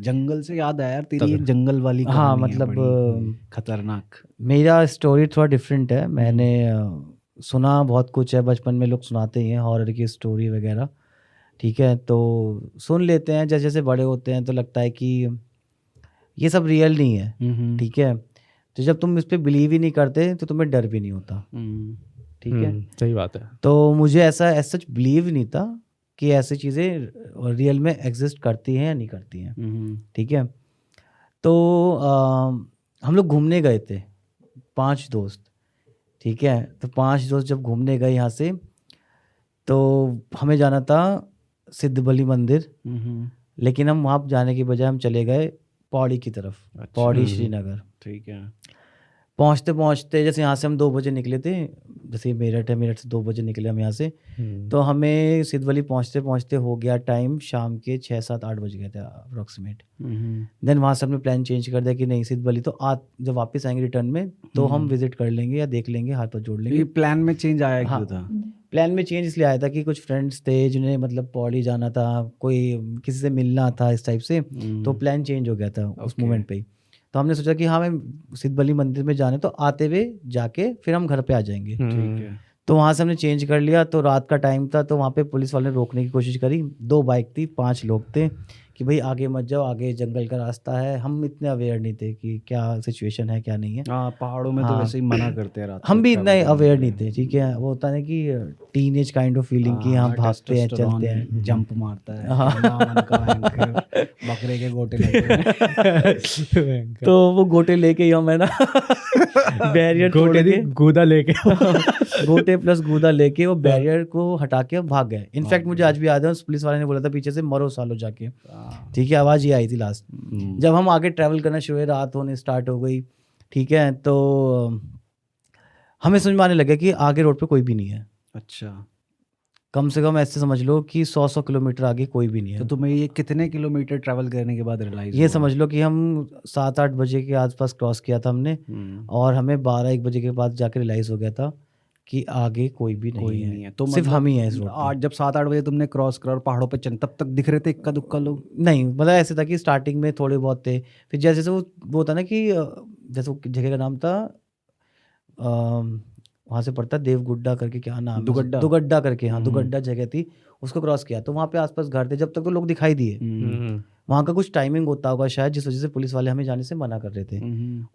जंगल से याद आया यार, तेरी एक जंगल वाली हाँ कहानी है मतलब बड़ी खतरनाक। मेरा स्टोरी थोड़ा डिफरेंट है। मैंने सुना बहुत कुछ है, बचपन में लोग सुनाते ही हैं हॉरर की स्टोरी वगैरह, ठीक है, तो सुन लेते हैं। जैसे जैसे बड़े होते हैं तो लगता है कि ये सब रियल नहीं है, ठीक है। तो जब तुम इस पर बिलीव ही नहीं करते तो तुम्हें डर भी नहीं होता, ठीक है। सही बात है। तो मुझे ऐसा सच बिलीव नहीं था कि ऐसी चीज़ें रियल में एग्जिस्ट करती हैं या नहीं करती हैं, ठीक है। तो हम लोग घूमने गए थे 5 दोस्त, ठीक है। तो 5 दोस्त जब घूमने गए यहाँ से, तो हमें जाना था सिद्धबली मंदिर, लेकिन हम वहाँ जाने के बजाय हम चले गए पौड़ी की तरफ। अच्छा। पौड़ी श्रीनगर, ठीक है। पहुँचते पहुँचते जैसे यहाँ से हम 2 बजे निकले थे, जैसे मेरठ है, मेरठ से 2 बजे निकले हम यहाँ से, तो हमें सिद्धबली पहुँचते पहुँचते हो गया टाइम शाम के 6, 7, 8 बज गए थे अप्रोक्सीमेट। देन वहाँ से हमने प्लान चेंज कर दिया कि नहीं सिद्धबली तो जब वापस आएंगे रिटर्न में तो हम विजिट कर लेंगे या देख लेंगे, हाथ पाथ जोड़ लेंगे। ये प्लान में चेंज आया क्यों था? प्लान में चेंज इसलिए आया था कि कुछ फ्रेंड्स थे जिन्हें मतलब पौड़ी जाना था, कोई किसी से मिलना था इस टाइप से, तो प्लान चेंज हो गया था उस मोमेंट पे ही। तो हमने सोचा कि हाँ मैं सिद्धबली मंदिर में जाने तो आते हुए जाके फिर हम घर पे आ जाएंगे, ठीक है। तो वहाँ से हमने चेंज कर लिया। तो रात का टाइम था, तो वहाँ पे पुलिस वाले ने रोकने की कोशिश करी। 2 बाइक थी, 5 लोग थे कि भाई आगे मत जाओ, आगे जंगल का रास्ता है। हम इतने अवेयर नहीं थे कि क्या सिचुएशन है क्या नहीं है। हाँ, पहाड़ों में तो वैसे ही मना करते हैं रात हम को भी travel इतना करने अवेयर के नहीं लिए। थे, ठीक है। वो होता है ना कि टीनेज काइंड ऑफ फीलिंग कि हम भागते हैं चलते हैं, जंप मारता है, दामन का भयंकर, बकरे के गोटे लगते हैं। तो वो गोटे लेके ही हम है ना बैरियर तोड़ के गूदा लेके गोटे प्लस गूदा लेके वो बैरियर को हटा के भाग गए। इनफैक्ट मुझे आज भी याद है उस पुलिस वाले ने बोला था पीछे से मरो सालो जाके, ठीक है, आवाज ये आई थी लास्ट। जब हम आगे ट्रैवल करना शुरू हुए, रात होने स्टार्ट हो गई, ठीक है, तो हमें समझ में आने लगा कि आगे रोड पे कोई भी नहीं है। अच्छा, कम से कम ऐसे समझ लो कि 100 किलोमीटर आगे कोई भी नहीं है। तो तुम्हें ये कितने किलोमीटर ट्रैवल करने के बाद रियलाइज ये समझ लो कि हम 7-8 बजे के आसपास क्रॉस किया था हमने, और हमें 12-1 बजे के बाद जाके रियलाइज हो गया था कि आगे कोई भी नहीं है। तो सिर्फ हम ही हैं इस रोड पे। आज जब 7-8 बजे तुमने क्रॉस करा और पहाड़ों पे चल, तब तक दिख रहे थे इक्का दुक्का लोग? नहीं, मतलब ऐसे था कि स्टार्टिंग में थोड़े बहुत थे, फिर जैसे जैसे वो होता ना कि जैसे वो जगह का नाम था, वहाँ से पड़ता देवगुड्डा करके, क्या नाम है, दुगड्डा करके, हाँ दुगड्डा जगह थी, उसको क्रॉस किया तो वहाँ पे आसपास घर थे। जब तक तो लोग दिखाई दिए, वहाँ का कुछ टाइमिंग होता होगा शायद, जिस वजह से पुलिस वाले हमें जाने से मना कर रहे थे।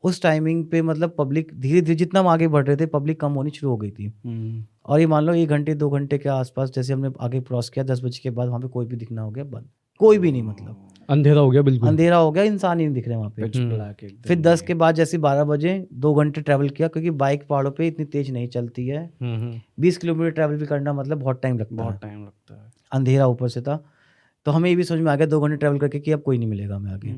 उस टाइमिंग पे मतलब पब्लिक धीरे धीरे जितना हम आगे बढ़ रहे थे पब्लिक कम होनी शुरू हो गई थी। और ये मान लो 1 घंटे 2 घंटे के आसपास जैसे हमने आगे क्रॉस किया, 10 बजे के बाद वहाँ पे कोई भी दिखना हो गया बंद, कोई भी नहीं, मतलब अंधेरा हो गया, बिल्कुल अंधेरा हो गया, इंसान ही नहीं दिख रहे वहाँ पे। फिर 10 के बाद जैसे 12 बजे 2 घंटे ट्रैवल किया, क्योंकि बाइक पहाड़ों पे इतनी तेज नहीं चलती है। 20 किलोमीटर ट्रैवल भी करना मतलब बहुत टाइम लगता है। अंधेरा ऊपर से था, तो हमें ये भी समझ में आ गया 2 घंटे ट्रैवल करके कि अब कोई नहीं मिलेगा हमें आगे।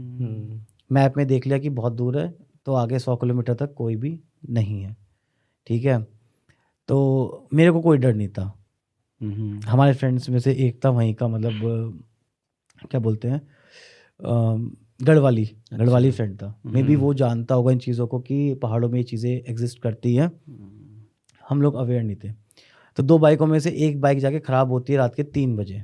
मैप में देख लिया कि बहुत दूर है, तो आगे 100 किलोमीटर तक कोई भी नहीं है, ठीक है। तो मेरे को कोई डर नहीं था। हमारे फ्रेंड्स में से एक था वहीं का, मतलब क्या बोलते हैं, गढ़वाली फ्रेंड था। मे बी वो जानता होगा इन चीज़ों को कि पहाड़ों में ये चीज़ें एग्जिस्ट करती हैं। हम लोग अवेयर नहीं थे। तो 2 बाइकों में से एक बाइक जाके ख़राब होती है रात के 3 बजे।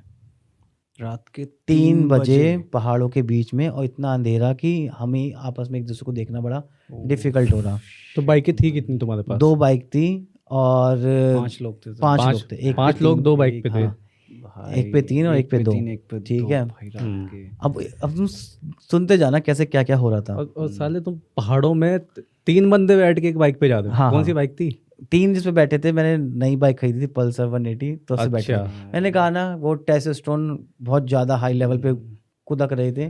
रात के 3 बजे पहाड़ों के बीच में, और इतना अंधेरा कि हमें आपस में एक दूसरे को देखना बड़ा डिफिकल्ट हो रहा। तो बाइकें थी कितनी तुम्हारे पास? 2 बाइक थी और 5 लोग थे। 5 लोग थे। 5 लोग 2 बाइक पे थे। एक पे 3 और एक पे 2, ठीक है। अब तुम सुनते जाना कैसे क्या क्या हो रहा था। और साले तुम पहाड़ों में 3 बंदे बैठ के एक बाइक पे जाते हो? कौन सी बाइक थी? 3 जिस पे बैठे थे, मैंने नई बाइक खरीदी थी पल्सर 180, तो उससे बैठे। मैंने कहा ना वो टेस्टोस्टेरोन बहुत ज़्यादा हाई लेवल पे कुदक रहे थे,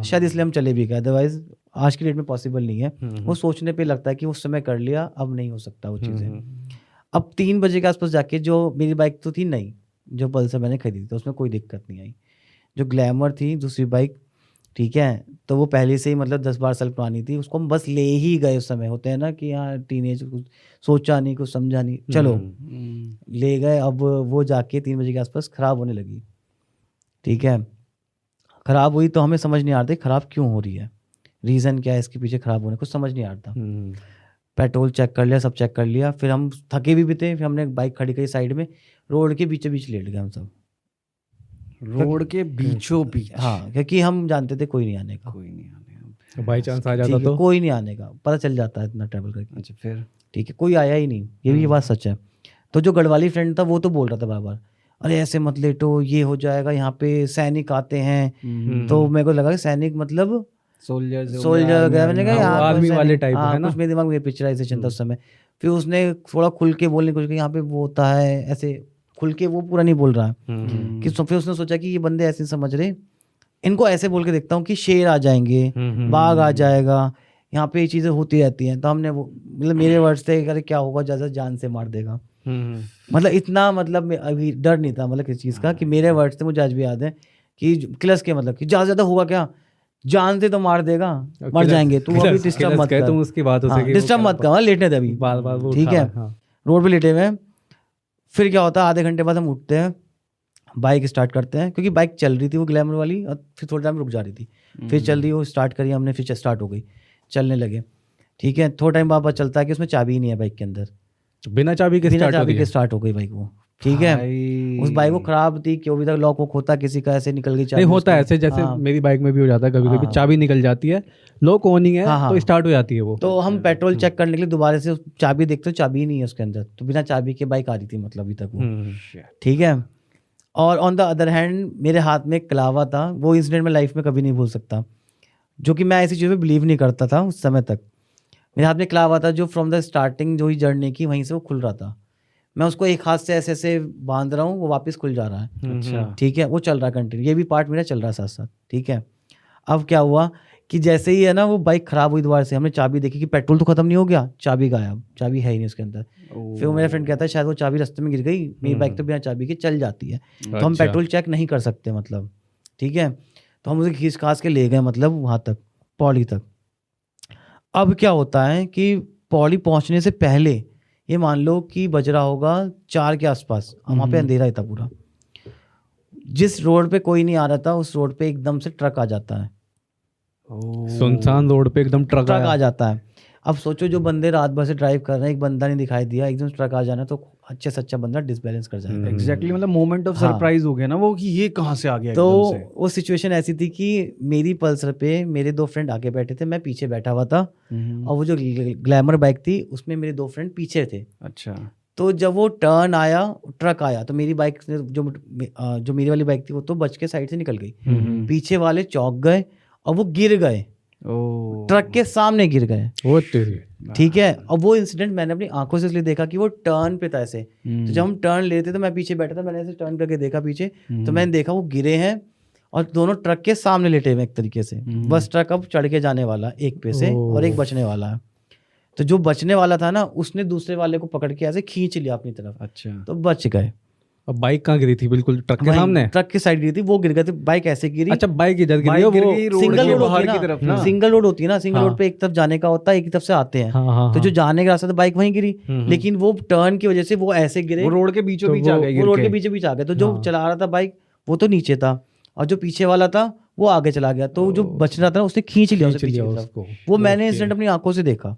शायद इसलिए हम चले भी गए, अदरवाइज आज की डेट में पॉसिबल नहीं है। वो सोचने पे लगता है कि उस समय कर लिया, अब नहीं हो सकता वो चीज़ें। अब 3 बजे के आसपास जाके, जो मेरी बाइक तो थी नई, जो पल्सर मैंने खरीदी तो उसमें कोई दिक्कत नहीं आई। जो ग्लैमर थी दूसरी बाइक, ठीक है, तो वो पहले से ही मतलब 10-12 साल पुरानी थी, उसको हम बस ले ही गए। उस समय होते हैं ना कि हाँ टीनेज, कुछ सोचा नहीं कुछ समझा नहीं, चलो ले गए। अब वो जाके 3 बजे के आसपास ख़राब होने लगी, ठीक है। ख़राब हुई तो हमें समझ नहीं आ रहा था ख़राब क्यों हो रही है, रीज़न क्या है इसके पीछे ख़राब होने, कुछ समझ नहीं आ रहा था। पेट्रोल चेक कर लिया, सब चेक कर लिया, फिर हम थके भी थे, फिर हमने बाइक खड़ी करी साइड में, रोड के बीचों बीच लेट गए हम सब। रोड के बीचों बीच। हाँ, क्योंकि हम जानते थे कोई नहीं आने का, कोई नहीं आने। बाई चांस आ ठीक जाता है, तो कोई नहीं आने का पता चल जाता है इतना ट्रैवल करके। अच्छा फिर? ठीक है, कोई आया ही नहीं, ये भी बात सच है। तो जो गढ़वाली फ्रेंड था वो तो बोल रहा था बार बार, अरे ऐसे मत लेटो, ये हो जाएगा, यहाँ पे सैनिक आते हैं। तो मेरे को लगा कि सैनिक मतलब सोल्जर गया, मैंने कहा यहाँ आर्मी पे वाले सैनिक, टाइप है ना। कुछ मेरे दिमाग में पिक्चराइजेशन था उस समय। फिर उसने थोड़ा खुल के बोलने की कोशिश की, यहाँ पे वो होता है ऐसे, खुल के वो पूरा नहीं बोल रहा है कि फिर उसने सोचा कि ये बंदे ऐसे समझ रहे, इनको ऐसे बोल के देखता हूँ कि शेर आ जाएंगे, बाघ आ जाएगा, यहाँ पे ये चीज़ें होती रहती हैं। तो हमने वो मतलब मेरे वर्ड्स थे, अरे क्या होगा, ज़्यादा जान से मार देगा, मतलब इतना, मतलब अभी डर नहीं था मतलब किसी चीज़ का, कि मेरे वर्ड्स थे, मुझे आज भी याद है कि क्लस के मतलब कि ज़्यादा होगा क्या, जान से तो मार देगा, मर जाएंगे, तू अभी डिस्टर्ब मत कर, तुम उसकी बात डिस्टर्ब मत कर, लेटने दे अभी, बार बार वो ठीक है, रोड पे लेटे हुए हैं। फिर क्या होता है, आधे घंटे बाद हम उठते हैं, बाइक स्टार्ट करते हैं, क्योंकि बाइक चल रही थी वो ग्लैमर वाली, और फिर थोड़ा टाइम रुक जा रही थी, फिर चल रही, वो स्टार्ट करी हमने, फिर स्टार्ट हो गई, चलने लगे। ठीक है, थोड़ा टाइम बाद पता चलता है कि उसमें चाबी ही नहीं है बाइक के अंदर, बिना चाबी के स्टार्ट हो गई बाइक वो। ठीक है, उस बाइक वो खराब थी, क्यों भी तक लॉक वॉक होता, किसी का ऐसे निकल गई चाबी, नहीं होता है ऐसे, जैसे मेरी बाइक में भी हो जाता है कभी कभी, चाबी निकल जाती है, लॉक ऑनिंग है तो स्टार्ट हो जाती है वो। तो हम पेट्रोल चेक करने के लिए दोबारा से चाबी देखते हो, चाबी नहीं है उसके अंदर, तो बिना चाबी के बाइक आ रही थी मतलब अभी तक वो। ठीक है, और ऑन द अदर हैंड मेरे हाथ में एक कलावा था, वो इंसिडेंट मैं लाइफ में कभी नहीं भूल सकता, जो कि मैं ऐसी चीज़ों में बिलीव नहीं करता था उस समय तक। मेरे हाथ में कलावा था जो फ्रॉम द स्टार्टिंग जो ही जर्नी की वहीं से वो खुल रहा था, मैं उसको एक हाथ से ऐसे ऐसे बांध रहा हूँ, वो वापस खुल जा रहा है। अच्छा, ठीक है, वो चल रहा है कंटिन्यू, ये भी पार्ट मेरा चल रहा है साथ साथ। ठीक है, अब क्या हुआ कि जैसे ही है ना वो बाइक खराब हुई दोबारा से, हमने चाबी देखी कि पेट्रोल तो खत्म नहीं हो गया, चाबी गायब, चाबी है ही नहीं उसके अंदर। फिर वो मेरा फ्रेंड कहता है शायद वो चाबी रास्ते में गिर गई, मेरी बाइक तो बिना चाबी के चल जाती है, तो हम पेट्रोल चेक नहीं कर सकते मतलब। ठीक है, तो हम उसे खींच खास के ले गए मतलब वहाँ तक, पौड़ी तक। अब क्या होता है कि पौड़ी पहुँचने से पहले ये मान लो कि बज रहा होगा 4 के आसपास, वहाँ पे अंधेरा ही था पूरा। जिस रोड पे कोई नहीं आ रहा था उस रोड पे एकदम से ट्रक आ जाता है, सुनसान रोड पे एकदम ट्रक आ जाता है। अब सोचो जो बंदे रात भर से ड्राइव कर रहे हैं, एक बंदा नहीं दिखाई दिया, एकदम ट्रक आ जाना तो अच्छे से अच्छा बंदा डिसबैलेंस कर जाएगा। एग्जैक्टली, मतलब मोमेंट ऑफ सरप्राइज हो गया ना वो, कि ये कहाँ से आ गया तो एकदम से। वो सिचुएशन ऐसी थी कि मेरी पल्सर पे मेरे 2 फ्रेंड आगे बैठे थे, मैं पीछे बैठा हुआ था, और वो जो ग्लैमर बाइक थी उसमें मेरे 2 फ्रेंड पीछे थे। अच्छा, तो जब वो टर्न आया, ट्रक आया, तो मेरी बाइक जो मेरी वाली बाइक थी वो तो बच के साइड से निकल गई, पीछे वाले चौंक गए और वो गिर गए, ट्रक के सामने गिर गए। ठीक है, और वो इंसिडेंट मैंने अपनी आंखों से इसलिए देखा कि वो टर्न पे था ऐसे, तो जब हम टर्न ले रहे थे तो मैं पीछे बैठा था, मैंने ऐसे टर्न करके देखा पीछे, तो मैंने देखा वो गिरे हैं और दोनों ट्रक के सामने लेटे हुए एक तरीके से। बस ट्रक अब चढ़ के जाने वाला एक पे से, और एक बचने वाला है। तो जो बचने वाला था ना उसने दूसरे वाले को पकड़ के ऐसे खींच लिया अपनी तरफ। अच्छा, तो बच गए। अब बाइक कहाँ गिरी थी? बिल्कुल ट्रक के सामने, ट्रक की साइड गिरी थी, वो गिर गए थे, बाइक ऐसे गिरी। अच्छा, बाइक इधर गिरी, वो सिंगल रोड होती है ना, सिंगल रोड होती है ना, सिंगल रोड पे एक तरफ जाने का होता है, एक तरफ से आते हैं। तो जो जाने का रास्ता था बाइक वहीं गिरी, लेकिन वो टर्न की वजह से वो ऐसे गिरे, वो रोड के बीचों बीच आ गए, वो रोड के बीचों बीच आ गए। तो जो चला रहा था बाइक वो तो नीचे था, और जो पीछे वाला था वो आगे चला गया, तो जो बच रहा था उसने खींच लिया उसे पीछे की तरफ। वो मैंने इंसिडेंट अपनी आंखों से देखा।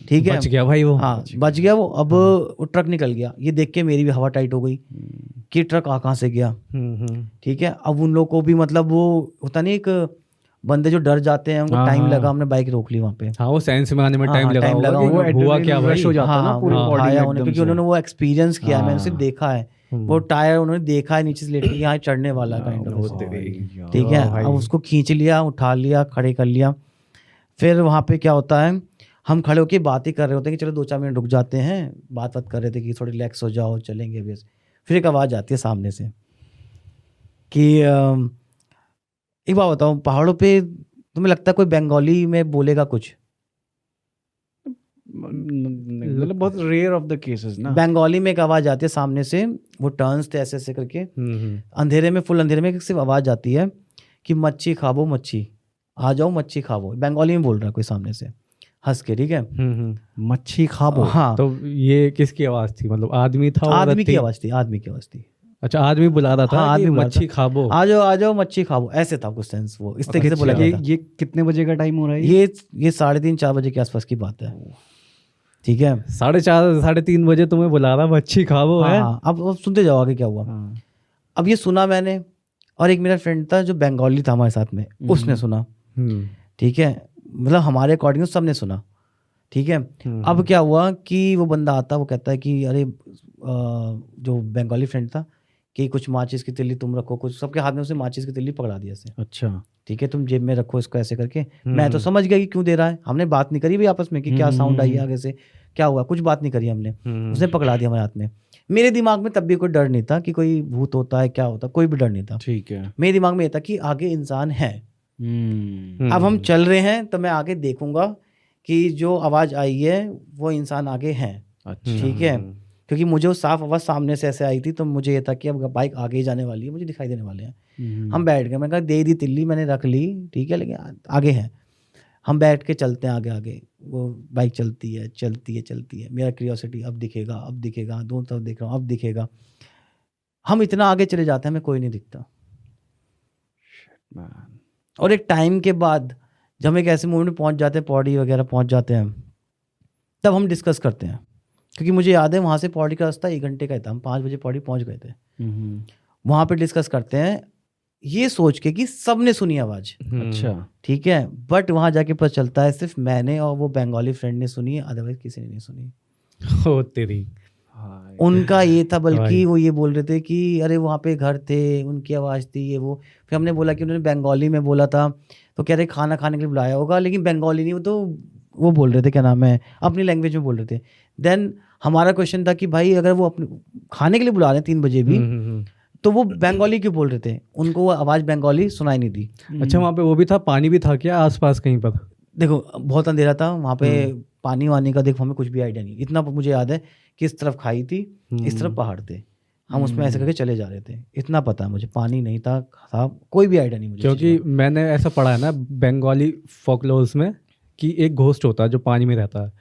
ठीक है, बच गया भाई वो। हाँ, बच गया वो। अब वो ट्रक निकल गया, ये देख के मेरी भी हवा टाइट हो गई कि ट्रक कहाँ से गया। ठीक है, अब उन लोगों को भी मतलब वो होता नहीं, एक बंदे जो डर जाते हैं उनको टाइम लगा, हमने बाइक रोक ली वहाँ पे। हाँ, वो सेंस में आने में टाइम लगा होगा, हुआ क्या भाई हो जाता है ना पूरी बॉडी में, क्योंकि उन्होंने वो एक्सपीरियंस किया, मैंने उसे देखा है, वो टायर उन्होंने देखा है नीचे से लेट के यहाँ चढ़ने वाला काइंड ऑफ। ठीक है, अब उसको खींच लिया, उठा लिया, खड़े कर लिया। फिर वहाँ पे क्या होता है, हम खड़े होकर बात ही कर रहे होते हैं कि चलो 2-4 मिनट रुक जाते हैं, बात कर रहे थे कि थोड़ी रिलैक्स हो जाओ, चलेंगे अभी। फिर एक आवाज़ आती है सामने से कि एक बात बताओ, पहाड़ों पे तुम्हें लगता है कोई बंगाली में बोलेगा कुछ? मतलब बहुत रेयर ऑफ द केसेस ना। बंगाली में एक आवाज़ आती है सामने से, वो टर्न्स थे ऐसे ऐसे करके, अंधेरे में, फुल अंधेरे में सिर्फ आवाज़ आती है कि मच्छी खाबो, मच्छी आ जाओ, मच्छी खाबो। बंगाली में बोल रहा है कोई सामने से हंस के। ठीक है, मच्छी खाबो। हाँ, तो ये किसकी आवाज थी? मतलब आदमी था? आदमी की आवाज थी, आदमी की आवाज थी। अच्छा, आदमी बुला रहा था, आदमी मच्छी खाबो, आ जाओ, आ जाओ, मच्छी खाबो, ऐसे था कुछ सेंस, वो इस तरीके से बोला गया था। ये कितने बजे का टाइम हो रहा है? ये 3:30-4 बजे के आसपास की बात है। ठीक है, 4:30 3:30 बजे तुम्हें बुला रहा, मच्छी खाबो है। अब सुनते जाओ आगे क्या हुआ। अब ये सुना मैंने, और एक मेरा फ्रेंड था जो बंगाली था हमारे साथ में, उसने सुना, ठीक है, मतलब हमारे अकॉर्डिंग सबने सुना, ठीक है। अब क्या हुआ कि वो बंदा आता, वो कहता है कि अरे जो बंगाली फ्रेंड था कि कुछ माचिस की तिल्ली तुम रखो, कुछ सबके हाथ में उसे माचिस की तिल्ली पकड़ा दिया ऐसे, अच्छा ठीक है, तुम जेब में रखो इसको ऐसे करके। मैं तो समझ गया कि क्यों दे रहा है, हमने बात नहीं करी भी आपस में कि क्या साउंड आई आगे से, क्या हुआ, कुछ बात नहीं करी हमने, उसने पकड़ा दिया हमारे हाथ में। मेरे दिमाग में तब भी कोई डर नहीं था कि कोई भूत होता है क्या होता, कोई भी डर नहीं था, ठीक है। मेरे दिमाग में ये था कि आगे इंसान है, अब हम चल रहे हैं तो मैं आगे देखूंगा कि जो आवाज़ आई है वो इंसान आगे है, ठीक है, क्योंकि मुझे वो साफ आवाज़ सामने से ऐसे आई थी, तो मुझे ये था कि अब बाइक आगे ही जाने वाली है, मुझे दिखाई देने वाले हैं। हम बैठ गए, मैं कहा दे दी तिल्ली, मैंने रख ली, ठीक है, लेकिन आगे है। हम बैठ के चलते हैं आगे आगे, वो बाइक चलती है चलती है चलती है, मेरा क्यूरियोसिटी अब दिखेगा अब दिखेगा, दोनों तरफ देख रहा हूँ अब दिखेगा। हम इतना आगे चले जाते हैं, हमें कोई नहीं दिखता। और एक टाइम के बाद जब हम एक ऐसे मोमेंट में पहुंच जाते हैं, पौड़ी वगैरह पहुंच जाते हैं, तब हम डिस्कस करते हैं, क्योंकि मुझे याद है वहाँ से पौड़ी का रास्ता 1 घंटे का ही था, हम 5 बजे पौड़ी पहुँच गए थे। वहाँ पे डिस्कस करते हैं ये सोच के कि सबने सुनी आवाज़, अच्छा ठीक है, बट वहाँ जाके पता चलता है सिर्फ मैंने और वो बंगाली फ्रेंड ने सुनी है, अदरवाइज किसी ने नहीं सुनी। ओ तेरी, उनका ये था, बल्कि वो ये बोल रहे थे कि अरे वहाँ पे घर थे, उनकी आवाज़ थी ये वो। फिर हमने बोला कि उन्होंने बंगाली में बोला था, तो कह रहे खाना खाने के लिए बुलाया होगा, लेकिन बंगाली नहीं, वो तो वो बोल रहे थे क्या नाम है, अपनी लैंग्वेज में बोल रहे थे। देन हमारा क्वेश्चन था कि भाई अगर वो अपने खाने के लिए बुला रहे हैं 3 बजे भी, तो वो बंगाली क्यों बोल रहे थे, उनको वो आवाज़ बंगाली सुनाई नहीं दी। अच्छा वहाँ पे वो भी था, पानी भी था क्या आसपास कहीं पर? देखो बहुत अंधेरा था वहाँ पे, पानी वानी का देखो हमें कुछ भी आइडिया नहीं, इतना मुझे याद है कि इस तरफ खाई थी, इस तरफ पहाड़ थे, हम उसमें ऐसे करके चले जा रहे थे, इतना पता है मुझे, पानी नहीं था, कोई भी आइडिया नहीं मुझे। क्योंकि मैंने ऐसा पढ़ा है ना बंगाली फोकलोर्स में कि एक घोस्ट होता है जो पानी में रहता है।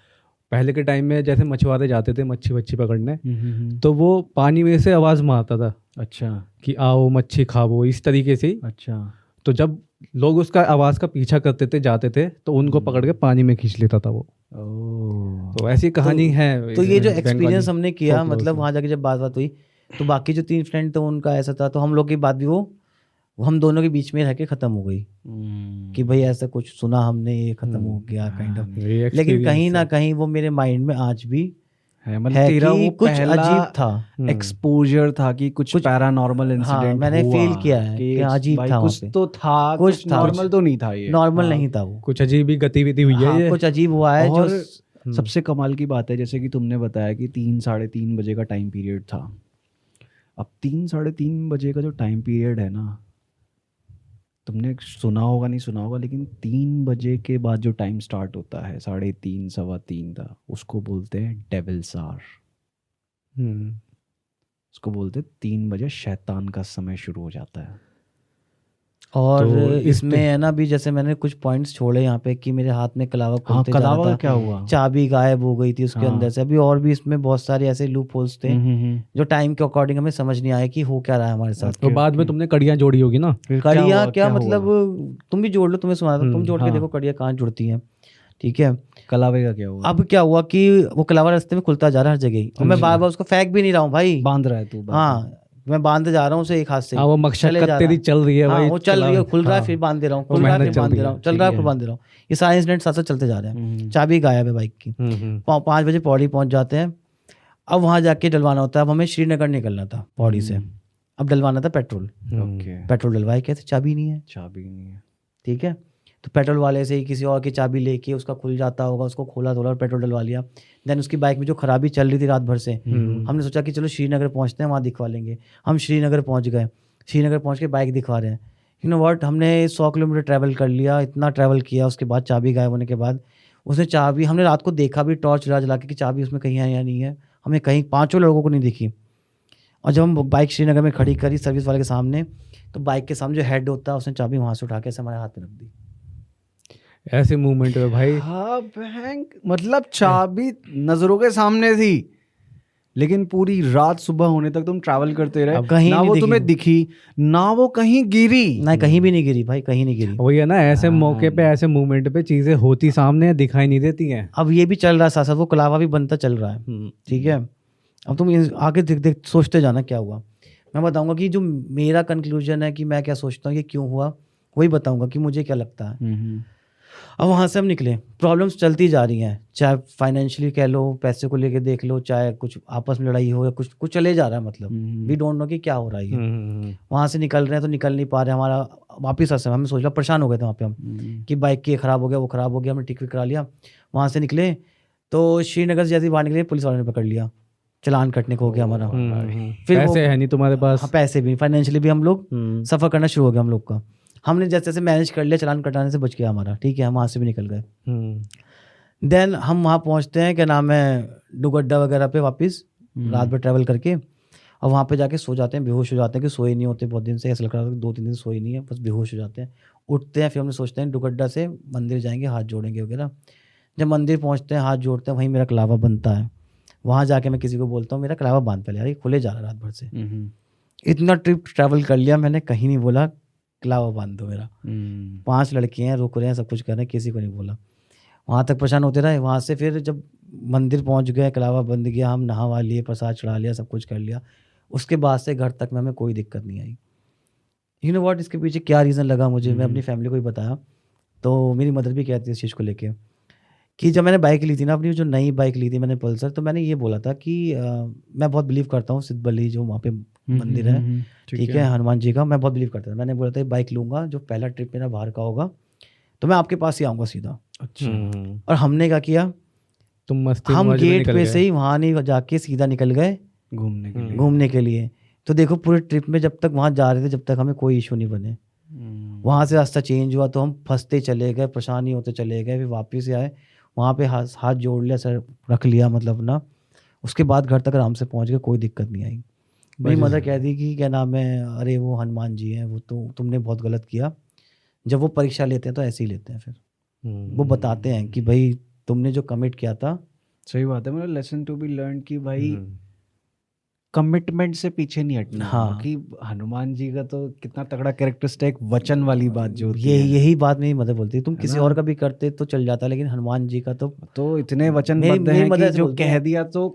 पहले के टाइम में जैसे मछुआरे जाते थे मच्छी पकड़ने, तो वो पानी में से आवाज़ मारता था, अच्छा, कि आओ मच्छी खाओ, इस तरीके से। अच्छा, तो जब लोग उसका आवाज़ का पीछा करते थे जाते थे, तो उनको पकड़ के पानी में खींच लेता था वो। तो ऐसी कहानी है। तो ये जो एक्सपीरियंस हमने किया, मतलब वहाँ जाके जब बात हुई, तो बाकी जो 3 फ्रेंड थे उनका ऐसा था, तो हम लोग की बात भी वो हम दोनों के बीच में रह के ख़त्म हो गई कि भाई ऐसा कुछ सुना हमने, ये ख़त्म हो गया काइंड ऑफ। लेकिन कहीं ना कहीं वो मेरे माइंड में आज भी है, मतलब तेरा वो कुछ अजीब था, एक्सपोजर था कि कुछ पैरानॉर्मल इंसिडेंट मैंने फील किया है कि अजीब था, कुछ तो था, कुछ नॉर्मल तो नहीं था, ये नॉर्मल नहीं था, वो कुछ अजीब ही गतिविधि हुई है, कुछ अजीब हुआ है। जो सबसे कमाल की बात है, जैसे कि तुमने बताया कि 3-3:30 बजे का टाइम पीरियड था। अब 3-3:30 बजे का जो टाइम पीरियड है ना, तुमने सुना होगा नहीं सुना होगा, लेकिन 3 बजे के बाद जो टाइम स्टार्ट होता है 3:30 3:15 का, उसको बोलते हैं डेविल्स आवर। उसको बोलते हैं 3 बजे शैतान का समय शुरू हो जाता है। और तो इसमें है ना भी, जैसे मैंने कुछ पॉइंट्स छोड़े यहाँ पे कि मेरे हाथ में कलावा खुलते जा रहा था, क्या हुआ, चाबी गायब हो गई थी उसके अंदर से। अभी और भी इसमें बहुत सारे ऐसे लूप होल्स थे जो टाइम के अकॉर्डिंग हमें समझ नहीं आया कि हो क्या रहा है हमारे साथ। तो बाद में तुमने कड़ियाँ जोड़ी होगी ना? कड़ियाँ क्या मतलब, तुम भी जोड़ लो, तुम्हें सुना था, तुम जोड़ के देखो कड़ियाँ कहाँ जुड़ती हैं, ठीक है। कलावे का क्या हुआ? अब क्या हुआ कि वो कलावा रास्ते में खुलता जा रहा है हर जगह, और मैं बार बार उसको फेंक भी नहीं रहा हूँ भाई, बांध रहा है तू। हाँ मैं बांधते जा रहा हूँ उसे एक हाथ से, वो मकसद तेरी चल रही है भाई, वो चल रही है, खुल रहा है फिर बांध दे रहा हूँ, खुल रहा है फिर बांध दे रहा हूँ, चल रहा है फिर बांध दे रहा हूँ, ये सारे इंसिडेंट साथ साथ चलते जा रहे हैं। चाबी गायब है बाइक की। 5 बजे पौड़ी पहुंच जाते हैं। अब वहाँ जाके डलवाना होता है। अब हमें श्रीनगर निकलना था पौड़ी से, अब डलवाना था पेट्रोल। पेट्रोल डलवाए कैसे, चाबी नहीं है, ठीक है। तो पेट्रोल वाले से ही किसी और की चाबी लेके उसका खुल जाता होगा, उसको खोला थोड़ा और पेट्रोल डलवा लिया। देन उसकी बाइक में जो खराबी चल रही थी रात भर से, हमने सोचा कि चलो श्रीनगर पहुंचते हैं, वहाँ दिखवा लेंगे। हम श्रीनगर पहुंच गए, श्रीनगर पहुंच के बाइक दिखवा रहे हैं। यू नो व्हाट, हमने 100 किलोमीटर ट्रैवल कर लिया, इतना ट्रैवल किया, उसके बाद चाबी गायब होने के बाद उसने चाबी, हमने रात को देखा भी टॉर्च जला के कि चाबी उसमें कहीं है या नहीं है, हमें कहीं 5 लोगों को नहीं दिखी। और जब हम बाइक श्रीनगर में खड़ी करी सर्विस वाले के सामने, तो बाइक के सामने जो हेड होता है उसने चाबी वहाँ से उठा के हमारे हाथ में रख दी। ऐसे मूवमेंट है भाई। हाँ बैंक, मतलब चाबी नजरों के सामने थी, लेकिन पूरी रात सुबह होने तक तुम ट्रैवल करते रहे, कहीं ना वो तुम्हें दिखी ना वो कहीं गिरी, ना कहीं भी नहीं गिरी भाई, कहीं नहीं गिरी। वही है ना, ऐसे मौके पे ऐसे मूवमेंट पे चीजें होती सामने दिखाई नहीं देती हैं। अब ये भी चल रहा है साथ साथ, वो कलावा भी बनता चल रहा है, ठीक है। अब तुम आगे देख सोचते जाना क्या हुआ। मैं बताऊंगा कि जो मेरा कंक्लूजन है कि मैं क्या सोचता हूँ ये क्यों हुआ, वही बताऊंगा कि मुझे क्या लगता है। अब वहाँ से हम निकले, प्रॉब्लम्स चलती जा रही हैं, चाहे फाइनेंशियली कह लो, पैसे को लेके देख लो, चाहे कुछ आपस में लड़ाई हो या कुछ कुछ चले जा रहा है, मतलब वी डोंट नो कि क्या हो रहा है। वहाँ से निकल रहे हैं तो निकल नहीं पा रहे, हमारा वापस आ, हमें सोच रहा, परेशान हो गए थे वहाँ पे हम कि बाइक की ख़राब हो गया, वो ख़राब हो गया, हमने ठीक करा लिया। वहाँ से निकले तो श्रीनगर से जैसे ही बाहर निकले पुलिस वालों ने पकड़ लिया, चलान कटने को हो गया हमारा। फिर पैसे है नहीं तुम्हारे पास? हाँ, पैसे भी, फाइनेंशियली भी हम लोग सफ़र करना शुरू हो गया हम लोग का। हमने जैसे जैसे मैनेज कर लिया, चलान कटाने से बच गया हमारा, ठीक है, हम वहाँ से भी निकल गए। देन हम वहाँ पहुँचते हैं, क्या नाम है, डुगड्डा वगैरह पे वापस रात भर ट्रैवल करके, और वहाँ पे जाके सो जाते हैं, बेहोश हो जाते हैं कि सोए नहीं होते बहुत दिन से, ऐसा लग रहा है 2-3 दिन सोए नहीं है, बस बेहोश हो जाते हैं। उठते हैं, फिर हमने सोचते हैं डुगड्डा से मंदिर जाएंगे, हाथ जोड़ेंगे वगैरह। जब मंदिर पहुँचते हैं, हाथ जोड़ते हैं, वहीं मेरा कलावा बनता है। वहाँ जाके मैं किसी को बोलता हूँ मेरा कलावा बांध पहले, यार ये खुले जा रहा है रात भर से। इतना ट्रिप ट्रैवल कर लिया मैंने, कहीं नहीं बोला कलावा बांध दो मेरा। 5 लड़के हैं, रुक रहे हैं, सब कुछ कर रहे हैं, किसी को नहीं बोला। वहाँ तक परेशान होते रहे। वहाँ से फिर जब मंदिर पहुँच गए, कलावा बंद गया, हम नहा लिए, प्रसाद चढ़ा लिया, सब कुछ कर लिया। उसके बाद से घर तक में हमें कोई दिक्कत नहीं आई। यू नो व्हाट, इसके पीछे क्या रीज़न लगा मुझे, मैं अपनी फैमिली को ही बताया, तो मेरी मदर भी कहती है इस चीज़ को लेके कि जब मैंने बाइक ली थी ना, अपनी जो नई बाइक ली थी मैंने पल्सर, तो मैंने ये बोला था कि मैं बहुत बिलीव करता हूँ सिद्धबली जो वहाँ पे मंदिर है, ठीक है, हनुमान जी का, मैं बहुत बिलीव करता था। मैंने बोला था बाइक लूँगा, जो पहला ट्रिप मेरा बाहर का होगा तो मैं आपके पास ही आऊँगा सीधा। अच्छा। और हमने क्या किया, तुम मस्ती हम मौज में गेट निकल पे गए। से ही वहाँ नहीं जाके सीधा निकल गए घूमने के लिए। तो देखो पूरे ट्रिप में जब तक वहाँ जा रहे थे, जब तक हमें कोई इशू नहीं बने। वहाँ से रास्ता चेंज हुआ तो हम फंसते चले गए, परेशानी होते चले गए, फिर वापस आए, वहाँ पे हाथ जोड़ लिया, सर रख लिया, मतलब ना। उसके बाद घर तक आराम से पहुँच गए, कोई दिक्कत नहीं आई। मेरी मदर कहती कि क्या नाम है, अरे वो हनुमान जी हैं, वो तो तुमने बहुत गलत किया। जब वो परीक्षा लेते हैं तो ऐसे ही लेते हैं, फिर वो बताते हैं कि भाई तुमने जो कमिट किया था। सही बात है, मतलब लेसन टू बी लर्न कि भाई कमिटमेंट से पीछे नहीं हटना। हाँ, कि हनुमान जी का तो कितना तगड़ा कैरेक्टरिस्टिक, वचन वाली बात जो होती है, यही बात मेरी मदर बोलती है। तुम किसी और का भी करते तो चल जाता, लेकिन हनुमान जी का तो इतने वचनबद्ध हैं कि जो कह दिया तो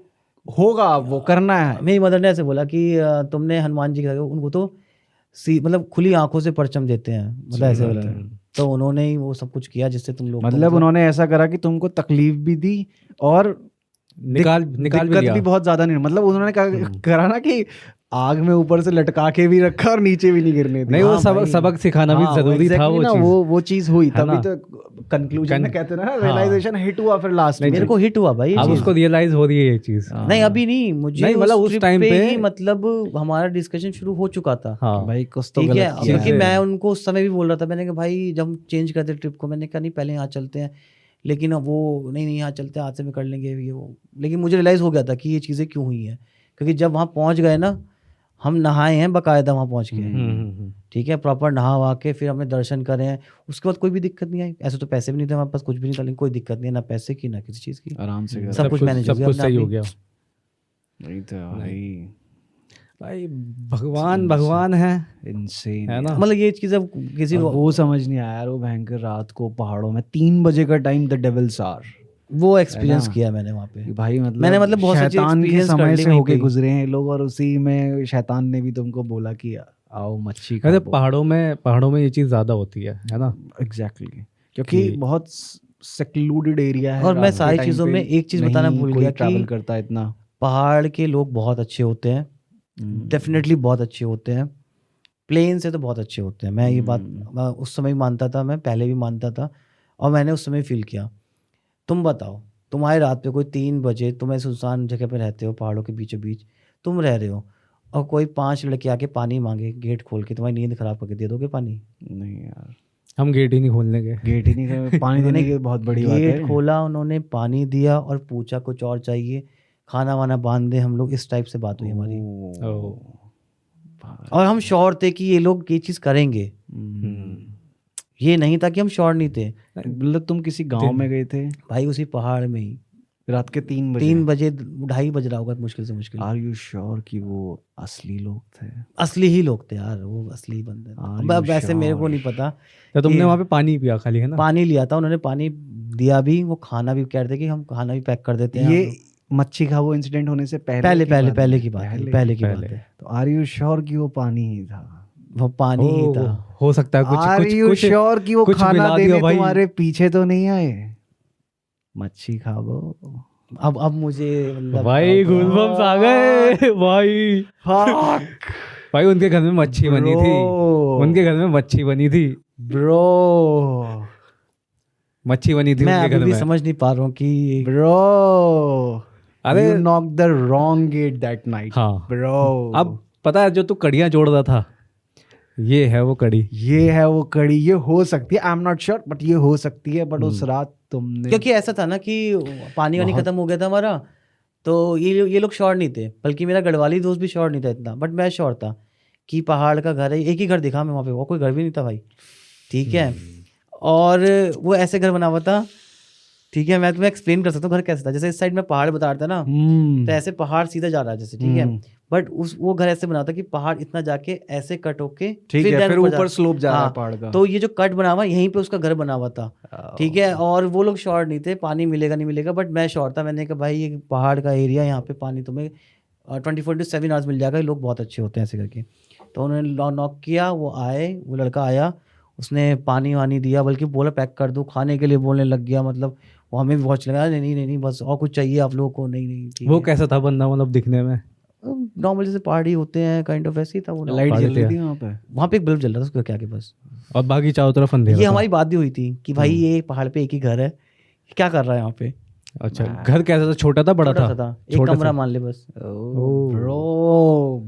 होगा, वो करना है। मेरी मदर ने ऐसे बोला कि तुमने हनुमान जी का, उनको तो मतलब खुली आंखों से परचम देते हैं, मतलब ऐसे बोलते हैं। तो उन्होंने ही वो सब कुछ किया जिससे तुम लोग, मतलब उन्होंने ऐसा करा कि तुमको तकलीफ भी दी और निकाल दिक्कत भी बहुत ज्यादा नहीं। मतलब उन्होंने करा ना कि आग में ऊपर से लटका के भी रखा और नीचे भी नहीं गिरने दिया। नहीं, वो सबक सिखाना भी जरूरी था। वो चीज हुई तभी तो कंक्लूजन में कहते हैं ना, रियलाइजेशन हिट हुआ फिर लास्ट में। मेरे को हिट हुआ भाई, अब उसको रियलाइज हो रही है ये चीज। नहीं अभी नहीं, मुझे मतलब उस टाइम पे ही मतलब हमारा डिस्कशन शुरू हो चुका था। भाई कुछ तो ठीक है, गलत किया क्योंकि मैं उनको उस समय भी बोल रहा था, मैंने कहा भाई जब हम चेंज करते ट्रिप को, मैंने कहा नहीं पहले यहाँ चलते हैं, लेकिन अब वो नहीं यहाँ चलते, हाथ से में कर लेंगे ये वो। लेकिन मुझे रियलाइज हो गया था कि ये चीज़ें क्यों हुई हैं, क्योंकि जब वहाँ पहुँच गए ना, हम नहाए हैं बाकायदा वहाँ पहुँच के, ठीक है, प्रॉपर नहा वहा के फिर हमने दर्शन करे हैं। उसके बाद कोई भी दिक्कत नहीं आई। ऐसे तो पैसे भी नहीं थे हमारे पास, कुछ भी नहीं था, लेकिन कोई दिक्कत नहीं है, ना पैसे की ना किसी चीज़ की, आराम से सब कुछ मैनेज हो गया, सब कुछ सही हो गया। नहीं तो भाई भगवान है, इनसेन है ना। मतलब ये चीज़ अब किसी को वो समझ नहीं आया यार। वो भयंकर रात को पहाड़ों में 3 बजे का टाइम, द डेविल्स आर, वो एक्सपीरियंस किया मैंने वहाँ पे। भाई मतलब मैंने मतलब बहुत सी शैतान के experience कर समय ली से वहीं होके पे। गुजरे हैं लोग, और उसी में शैतान ने भी तुमको बोला कि आओ मच्छी अरे खाओ। पहाड़ों में ये चीज ज्यादा होती है ना। एग्जैक्टली, क्योंकि बहुत सेक्लूडेड एरिया है। और मैं सारी चीज़ों में एक चीज़ बताना भूल गया ट्रैवल कि करता इतना। पहाड़ के लोग बहुत अच्छे होते हैं, डेफिनेटली बहुत अच्छे होते हैं। प्लेन से तो बहुत अच्छे होते हैं, मैं ये बात मैं उस समय भी मानता था, मैं पहले भी मानता था, और मैंने उस समय फील किया। तुम बताओ, तुम्हारी रात पे कोई 3 बजे, तुम ऐसे सुनसान जगह पे रहते हो, पहाड़ों के बीचों बीच तुम रह रहे हो, और कोई 5 लड़के आके पानी मांगे गेट खोल के, तुम्हारी नींद खराब करके दे दोगे पानी? नहीं यार, हम गेट ही नहीं खोलने गए। गेट ही नहीं पानी देने की बहुत बड़ी बात है। गेट खोला उन्होंने, पानी दिया और पूछा कुछ और चाहिए, खाना वाना बांध दे हम लोग, इस टाइप से बात हुई हमारी। और हम श्योर थे कि ये लोग ये चीज़ करेंगे, ये नहीं था कि हम श्योर नहीं थे। मतलब तुम किसी गांव में गए थे भाई उसी पहाड़ में ही रात के 3 बजे? 3 बजे 2:30 बज रहा होगा मुश्किल से मुश्किल। आर यू श्योर कि वो असली लोग थे? असली ही लोग थे यार, वो असली बंदे थे। अब वैसे मेरे को नहीं पता। तो तुमने वहाँ पे पानी पिया खाली, है ना? पानी लिया था उन्होंने, पानी दिया भी, वो खाना भी कह रहे थे कि हम खाना भी पैक कर देते हैं। ये मच्छी खाबो इंसिडेंट होने से पहले पहले की पहले बात पहले है? की बात है, पहले। पहले की पहले। बात है। तो आर यू श्योर कि वो पानी ही था? वो पानी ही ओ, था। हो सकता है कुछ आर कुछ यू कुछ श्योर कि वो कुछ खाना मिला देने दिया भाई। तुम्हारे पीछे तो नहीं आए? मच्छी खाबो। अब मुझे मतलब भाई गूज़बम्स आ गए भाई। फक भाई उनके घर में मच्छी बनी थी, उनके घर में मच्छी बनी थी, ब्रो मच्छी बनी थी मैं उनके अभी घर भी में। समझ नहीं पा रहा हूँ कि ब्रो अरे you knock the wrong get that night हाँ। ब्रो। अब पता है जो तू कड़ियाँ जोड़ रहा था, ये है वो कड़ी। ये है वो कड़ी, ये हो सकती है, I am not sure but ये हो सकती है। बट उस रात तुमने क्योंकि ऐसा था ना कि पानी वानी बहुत- खत्म हो गया था हमारा, तो ये लोग श्योर नहीं थे, बल्कि मेरा गढ़वाली दोस्त भी श्योर नहीं था इतना, बट मैं श्योर था कि पहाड़ का घर है। एक ही घर दिखा मैं वहाँ पे, वो कोई घर भी नहीं था भाई, ठीक है। और वो ऐसे घर बना हुआ था, ठीक है। मैं तुम्हें एक्सप्लेन कर सकता हूँ घर कैसे था। जैसे इस साइड में पहाड़ बता रहा था ना, तो ऐसे पहाड़ सीधा जा रहा है जैसे, ठीक है। बट वो घर ऐसे बना था कि पहाड़ इतना जाके ऐसे कट होके ठीक है, फिर ऊपर जा- स्लोप जा रहा है हाँ, पहाड़ का। तो ये जो कट बना हुआ यहीं पे उसका घर बना हुआ था, ठीक है। और वो लोग श्योर नहीं थे पानी मिलेगा नहीं मिलेगा, बट मैं श्योर था। मैंने कहा भाई ये पहाड़ का एरिया, यहाँ पे पानी तुम्हें 24/7 आवर्स मिल जाएगा, ये लोग बहुत अच्छे होते हैं ऐसे करके। तो उन्होंने नॉक किया, वो आए, वो लड़का आया, उसने पानी वानी दिया, बल्कि बोला पैक कर दो, खाने के लिए बोलने लग गया। मतलब वो हमें भी बहुत लगा, नहीं बस और कुछ चाहिए आप लोगों को? नहीं ठीक वो है। कैसा था बंदा, मतलब दिखने में? नॉर्मल जैसे पहाड़ी होते हैं काइंड ऑफ, वैसे ही था वो। लाइट पहाड़ी जल रही थे। थी वहाँ पे। वहाँ पे एक बल्ब जल रहा था उसके क्या के बस। और बाकी चारों तरफ अंधेरा ये था। हमारी बात भी हुई थी कि भाई ये पहाड़ पे एक ही घर है, क्या कर रहा है यहाँ पे? अच्छा, घर कैसा था? छोटा था बड़ा छोटा सा था? था, एक छोटा कमरा सा। मान ले बस। ब्रो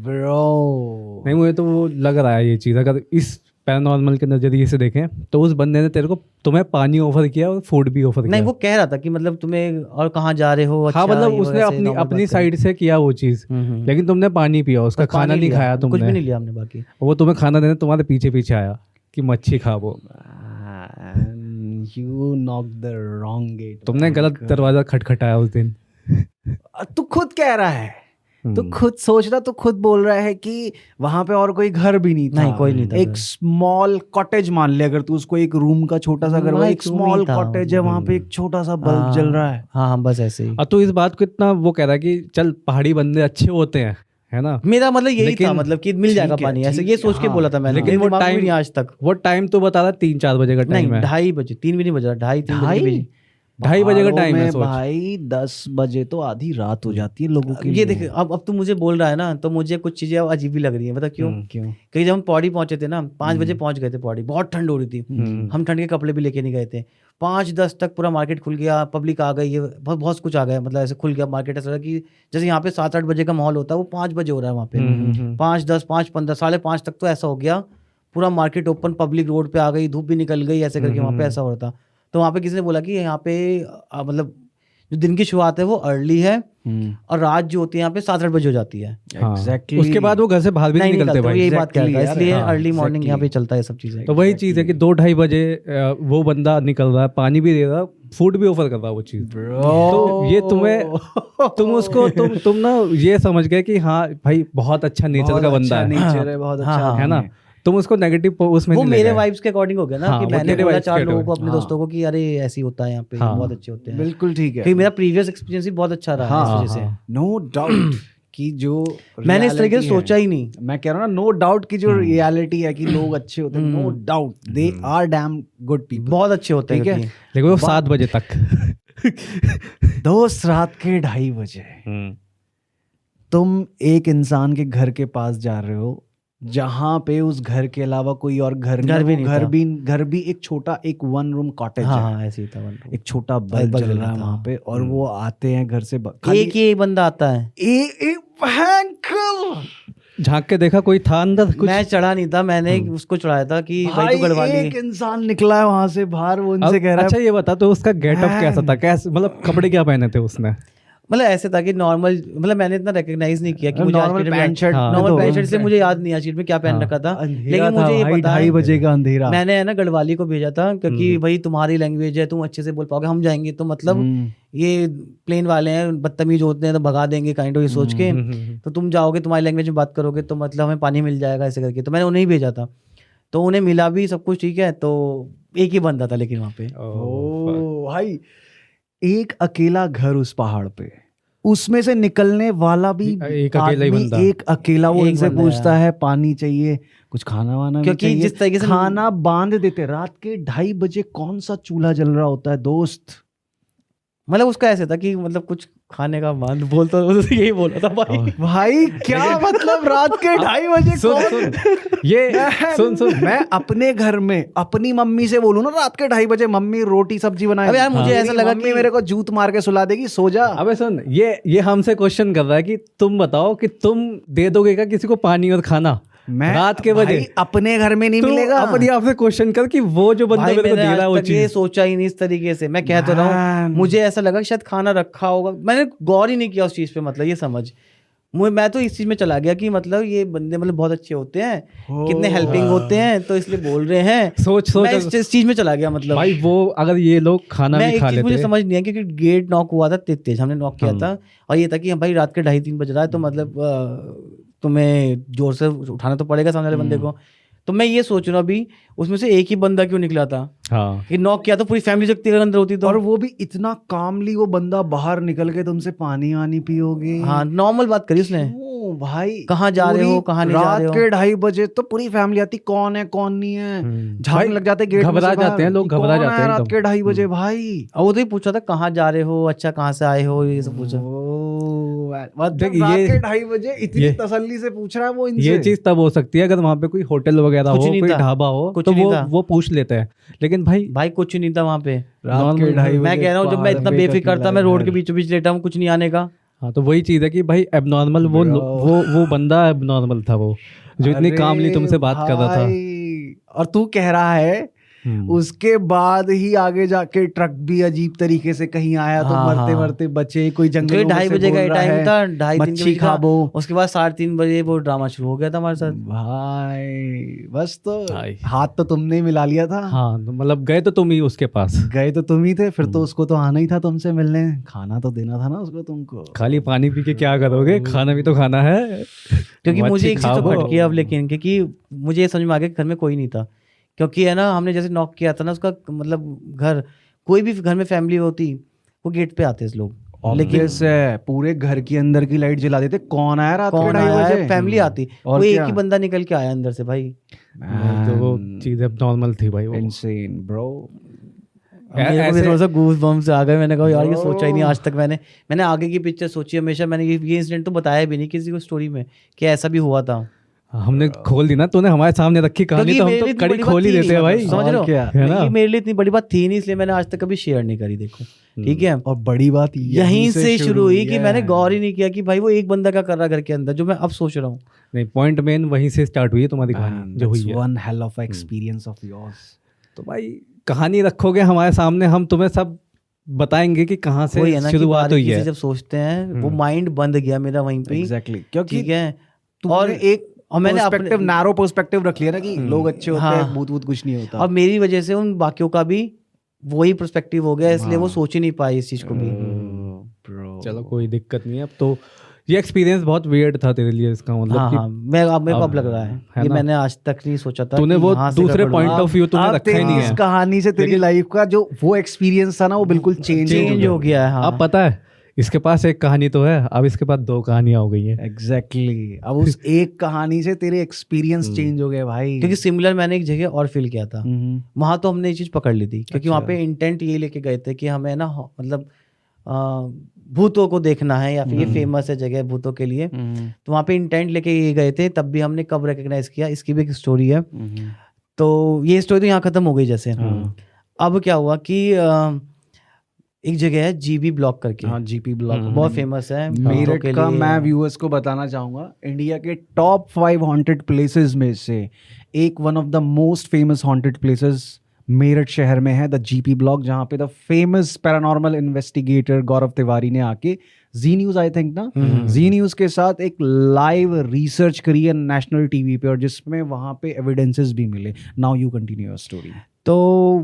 नहीं, मुझे तो वो लग रहा है ये चीज़, अगर इस पैरानॉर्मल के नज़रिए से देखें तो उस बंदे ने तेरे को तुम्हें पानी ऑफर किया और फूड भी ऑफर किया। नहीं, वो कह रहा था कि मतलब तुम्हें और कहाँ जा रहे हो। हाँ, अच्छा, मतलब ये उसने वैसे अपनी normal अपनी बात करी। साइड से किया वो चीज़, लेकिन तुमने पानी पिया, उसका बस खाना पानी नहीं लिया, खाया कुछ भी तुमने। नहीं लिया हमने बाकी। वो तुम्हें खाना देने तुम्हारे पीछे पीछे आया कि मच्छी खा वो। You knock the wrong gate. तुमने गलत दरवाजा खटखटाया उस दिन। तू खुद कह रहा है, तू खुद सोच रहा, तू खुद बोल रहा है कि वहां पे और कोई घर भी नहीं था। नहीं, कोई नहीं था एक घर। स्मॉल कॉटेज मान ले, अगर तू उसको एक रूम का छोटा सा घर, भाई, एक क्यों स्मॉल नहीं था? कॉटेज है, वहां पे एक छोटा सा बल्ब जल रहा है। हाँ, बस ऐसे ही। और तू इस बात को इतना वो कह रहा है कि चल पहाड़ी बंदे अच्छे होते हैं, है ना? मेरा मतलब यही था, लेकिन मतलब कि मिल जाएगा ठीक है, पानी, ऐसे ठीक ये है, सोच के हाँ। बोला था मैंने। लेकिन मेरे वो दिमाग में भी टाइम नहीं आज तक। वो टाइम तो बता रहा 3-4 बजे का टाइम नहीं, है। 2:30 बजे, 3 भी नहीं बज रहा, 2:30-3 बजे ढाई? भी। 2:30 बजे का पहाड़ों टाइम है, में सोच। भाई 10 बजे तो आधी रात हो जाती है लोगों के ये लिए। देख, अब तू मुझे बोल रहा है ना, तो मुझे कुछ चीजें अब अजीब भी लग रही है। बता क्यों? क्यों? क्योंकि जब हम पौड़ी पहुंचे थे ना, 5 बजे पहुंच गए थे पौड़ी, बहुत ठंड हो रही थी। हम ठंड के कपड़े भी लेके नहीं गए थे। 5-10 तक पूरा मार्केट खुल गया, पब्लिक आ गई, ये बहुत बहुत कुछ आ गया, मतलब ऐसे खुल गया मार्केट। ऐसा कि जैसे यहाँ पे 7-8 बजे का माहौल होता है, वो 5 बजे हो रहा है वहाँ पे। 5-10, 5-15, 5:30 तक तो ऐसा हो गया, पूरा मार्केट ओपन, पब्लिक रोड पे आ गई, धूप भी निकल गई, ऐसे करके वहाँ पे ऐसा हो रहा था। तो वहाँ पे किसी ने बोला कि यहाँ पे मतलब जो दिन की शुरुआत है वो अर्ली है, और रात जो होती है यहाँ पे 7-8 बजे हो जाती है। हाँ। Exactly. उसके बाद वो घर से बाहर भी नहीं निकलते वो भाई। यही बात कह रहा था, Exactly, इसलिए यार, अर्ली मॉर्निंग exactly. यहाँ पे चलता है सब चीजें। तो वही चीज़ है कि 2-2:30 बजे वो बंदा निकल रहा है, पानी भी दे रहा है, फूड भी ऑफर कर रहा है वो चीज़। तो ये तुम उसको तुम ना ये समझ गए कि हाँ भाई बहुत अच्छा नेचर का बंदा है, नेचर है, बहुत अच्छा है ना? तुम उसको नेगेटिव उसमें वो नहीं ले मेरे गए। वाइब्स के अकॉर्डिंग हो गया ना, हाँ, कि वो मैंने तेरे बोला vibes 4 के लोगों को, according। अपने दोस्तों को, कि अरे ऐसे ही होता है यहाँ पे, हाँ। बहुत अच्छे होते हैं। बिल्कुल ठीक है। क्योंकि मेरा प्रीवियस एक्सपीरियंस भी बहुत अच्छा रहा है इस वजह से। नो डाउट कि जो मैंने इस तरीके से reality है, सोचा ही नहीं। मैं कह रहा हूँ ना, नो डाउट कि जो रियलिटी है कि लोग अच्छे होते हैं, no doubt they are damn good people, बहुत अच्छे होते हैं। ठीक है। क्योंकि लेकिन वो 7 बजे तक दोस्त रात के 2:30 बजे तुम एक इंसान के घर के पास जा रहे हो जहां पे उस घर के अलावा कोई और घर भी नहीं था। घर भी एक छोटा, एक 1 रूम कॉटेज हाँ है, हाँ, ऐसे ही था। one room। एक छोटा बल्ब बल्ब जल जल रहा है रहा था। वहां पे, और वो आते हैं घर से खाली एक ही बंदा आता है। एक भयंकर झांक के देखा कोई था अंदर कुछ? मैं चढ़ा नहीं था, मैंने उसको चढ़ाया था कि भाई भाई तू गढ़वाली एक इंसान निकला है वहां से बाहर, वो उनसे कह रहा अच्छा है ये बता, तो उसका गेटअप कैसा था? कैसे, मतलब कपड़े क्या पहने थे उसने? मतलब ऐसे था कि नॉर्मल, मतलब मैंने इतना रिकॉग्नाइज नहीं किया कि मुझे आज नॉर्मल की डेट में- पैंट शर्ट, हाँ। नॉर्मल पैंट शर्ट से मुझे याद नहीं आज की डेट में क्या पहन रखा था। लेकिन मुझे ये पता 2:30 है, बजे का अंधेरा। मैंने है ना गढ़वाली को भेजा था, क्योंकि भाई तुम्हारी लैंग्वेज है, तुम अच्छे से बोल पाओगे, हम जाएंगे तो मतलब ये प्लेन वाले हैं, बदतमीज होते हैं तो भगा देंगे काइंड ऑफ, ये सोच के। तो तुम जाओगे, तुम्हारी लैंग्वेज में बात करोगे तो मतलब हमें पानी मिल जाएगा, ऐसे करके। तो मैंने उन्हें ही भेजा था, तो उन्हें मिला भी सब कुछ ठीक है। तो एक ही बंदा था लेकिन वहाँ पे। ओ भाई, एक अकेला घर उस पहाड़ पे, उसमें से निकलने वाला भी एक अकेला ही आदमी, बंदा। एक अकेला वो एक उनसे बंदा पूछता है पानी चाहिए, कुछ खाना वाना भी क्योंकि चाहिए, जिस तरीके से खाना बांध देते। रात के 2:30 बजे कौन सा चूल्हा जल रहा होता है दोस्त? मतलब उसका ऐसे था कि मतलब कुछ खाने का मान बोलता तो यही बोला था भाई। भाई क्या मतलब रात के 2:30 बजे सुन कौन? सुन ये सुन मैं अपने घर में अपनी मम्मी से बोलूं ना रात के 2:30 बजे, मम्मी रोटी सब्जी बनाए, अबे यार मुझे मेरी ऐसा लगा मम्मी कि मेरे को जूत मार के सुला देगी, सो जा। अबे सुन, ये हमसे क्वेश्चन कर रहा है कि तुम बताओ कि तुम दे दोगे क्या किसी को पानी और खाना मैं रात के बजे? भाई अपने घर में नहीं तो मिलेगा। अपने आप से क्वेश्चन कर कि वो जो बंदा भाई मेरे को मैंने दे रहा है वो आज तक ये चीज। सोचा ही नहीं इस तरीके से। मैं कह तो रहा हूँ, Man. मुझे ऐसा लगा कि शायद खाना रखा होगा, मैंने गौर ही नहीं किया उस चीज पे। मतलब ये समझ मैं तो इस चीज में चला गया कि मतलब ये बंदे मतलब बहुत अच्छे होते हैं, कितने हेल्पिंग होते हैं, तो इसलिए बोल रहे हैं। सोच मैं इस चीज में चला गया। मतलब भाई वो अगर ये लोग खाना मैं भी एक खा चीज मुझे लेते। समझ नहीं है, क्योंकि गेट नॉक हुआ था तेज तेज, हमने नॉक किया था और ये था कि भाई रात के 2:30-3 बज रहा है, तो मतलब तुम्हें जोर से उठाना तो पड़ेगा सामने वाले बंदे को। तो मैं ये सोच रहा हूँ अभी उसमें से एक ही बंदा क्यों निकला था हाँ कि नॉक किया तो पूरी फैमिली जगती अगर अंदर होती तो। और वो भी इतना कामली, वो बंदा बाहर निकल के तुमसे पानी वानी पियोगे। हाँ नॉर्मल बात करी उसने। क्यों भाई? कहाँ जा रहे हो, कहाँ नहीं जा रहे हो। रात के 2:30 बजे तो पूरी फैमिली आती, कौन है कौन नहीं है, झाड़ने लग जाते गेट में से घबरा बाहर जाते हैं लोग, कि घबरा कौन जाते है हैं रात एकदम। के 2:30 बजे भाई। और वो तो ही पूछा था कहाँ जा रहे हो, अच्छा कहाँ से आए हो, ये सब पूछा। मतलब देख, रात ये- के 2:30 बजे इतनी ये- तसल्ली से पूछ रहा है वो इनसे। ये चीज तब हो सकती है अगर वहाँ पे कोई होटल वगैरह कुछ हो, नहीं कोई था, ढाबा हो, कुछ तो नहीं था। वो पूछ लेते हैं। लेकिन भाई भाई कुछ नहीं था वहाँ पे। रात के 2:30 मैं बजे कह रहा हूँ जब मैं इतना पहाड़ पे बेफिक्र था, अकेला मैं रोड के घर। बीचों बीच लेटा हूँ, कुछ नहीं आने का। हाँ तो वही चीज है कि भाई एबनॉर्मल वो बंदा एबनॉर्मल था, वो जो इतनी अरे कामली तुमसे बात कर रहा था। भाई, और तू कह रहा है उसके बाद ही आगे जाके ट्रक भी अजीब तरीके से कहीं आया तो हाँ, मरते हाँ। मरते बचे, कोई जंगलों क्योंकि में 2:30 से बजे का बोल रहा टाइम है, था, 2:30-3 मच्छी बजे का। खाबो। उसके बाद 3:30 बजे वो ड्रामा शुरू हो गया था हमारे साथ। भाई बस तो भाई। हाथ तो तुमने ही मिला लिया था। हाँ तो मतलब गए तो तुम ही उसके पास, गए तो तुम ही थे, फिर तो उसको तो आना ही था तुमसे मिलने, खाना तो देना था ना उसको तुमको। खाली पानी पी के क्या करोगे, खाना भी तो खाना है। क्योंकि मच्छी मुझे एक चीज तो खाओ। खटकी अब, लेकिन क्योंकि मुझे ये समझ में आ गया कि घर में कोई नहीं था। क्योंकि है ना, हमने जैसे नॉक किया था ना उसका, मतलब घर, कोई भी घर में फैमिली होती वो गेट पे आते लोग, लेकिन Obvious है, पूरे घर के अंदर की लाइट जला देते, कौन आया रात के कौन 2:30 आया बजे? है, फैमिली आती, और कोई एक क्या? ही बंदा निकल के आया अंदर से भाई। तो वो चीज एबनॉर्मल थी भाई वो। Insane, bro. मेरे को भी ऐसे- थोड़ा सा गूज बम्स आ गए। मैंने कहा यार ये सोचा ही नहीं आज तक। मैंने आगे की पिक्चर सोची हमेशा। मैंने ये इंसिडेंट तो बताया भी नहीं किसी को स्टोरी में कि ऐसा भी हुआ था। हमने खोल दी ना, तूने हमारे सामने रखी कहानी, क्योंकि तो हम मेरे तो लिए इतनी कड़ी बड़ी बात खोल ही थी देते नहीं, हैं भाई। मतलब, समझ रहे हो? क्या? है ना? ये मेरे लिए इतनी बड़ी बात थी नहीं, इसलिए मैंने आज तक कभी शेयर नहीं करी। देखो ठीक है, और बड़ी बात यहीं से शुरू हुई कि है। मैंने गौर ही नहीं किया कि भाई वो एक बंदा क्या कर रहा है घर के अंदर, जो मैं अब सोच रहा हूँ। नहीं, पॉइंट मेन वहीं से स्टार्ट हुई है तुम्हारी कहानी जो हुई है। One hell of experience of yours. तो भाई कहानी रखोगे हमारे सामने, हम तुम्हें सब बताएंगे कि कहाँ वही से है ना कि शुरुआत हुई बारीकी से है। जब सोचते हैं वो माइंड बंद गया मेरा वहीं पे ही। Exactly. क्योंकि ठीक है, और एक और मैंने पर्सपेक्टिव, नैरो पर्सपेक्टिव रख लिया ना कि लोग अच्छे होते हाँ। हैं, भूत भूत कुछ नहीं होता। और मेरी वजह से उन बाकियों का भी वही पर्सपेक्टिव हो गया, इसलिए वो सोच ही नहीं पाए इस चीज को भी। Bro. चलो कोई दिक्कत नहीं है। अब तो ये एक्सपीरियंस बहुत वियर्ड था तेरे लिए, इसका मतलब हाँ कि हाँ, मेरे को अब लग रहा है ये ना? मैंने आज तक नहीं सोचा था तूने कि वो यहाँ से दूसरे गड़बड़ पॉइंट हुआ। ऑफ व्यू तूने अब रखा ही तेरी नहीं इस है। कहानी से तेरी लाइफ का जो वो एक्सपीरियंस था ना, वो बिल्कुल चेंज हो गया है। हाँ अब पता है इसके पास एक कहानी तो है, अब इसके पास 2 कहानियां हो गई हैं। एग्जैक्टली। अब उस एक कहानी से तेरे एक्सपीरियंस चेंज हो गए भाई। क्योंकि सिमिलर मैंने एक जगह और फील किया था, वहां तो हमने ये चीज पकड़ ली थी। क्योंकि वहां पे इंटेंट ये लेके गए थे कि हमें ना मतलब भूतों को देखना है, या फिर ये फेमस है जगह भूतों के लिए। तो वहां पे इंटेंट लेके ये गए थे, तब भी हमने कब रिकग्नाइज किया, इसकी भी एक स्टोरी है। तो ये स्टोरी तो यहाँ खत्म हो गई जैसे। अब क्या हुआ कि एक जगह है जीबी ब्लॉक करके, हाँ, जीपी ब्लॉक बहुत फेमस है मेरठ भूतों के का। लिए। मैं व्यूअर्स को बताना चाहूंगा, इंडिया के टॉप 5 हॉन्टेड प्लेसेस में से एक, one of the most famous haunted places Meerut शहर में है, द जीपी ब्लॉक, जहाँ पे द फेमस पैरानॉर्मल इन्वेस्टिगेटर गौरव तिवारी ने आके जी न्यूज, आई थिंक ना, जी न्यूज के साथ एक लाइव रिसर्च करी है नेशनल टीवी पे, और जिसमें वहाँ पे एविडेंसेस भी मिले। Now you continue your story. तो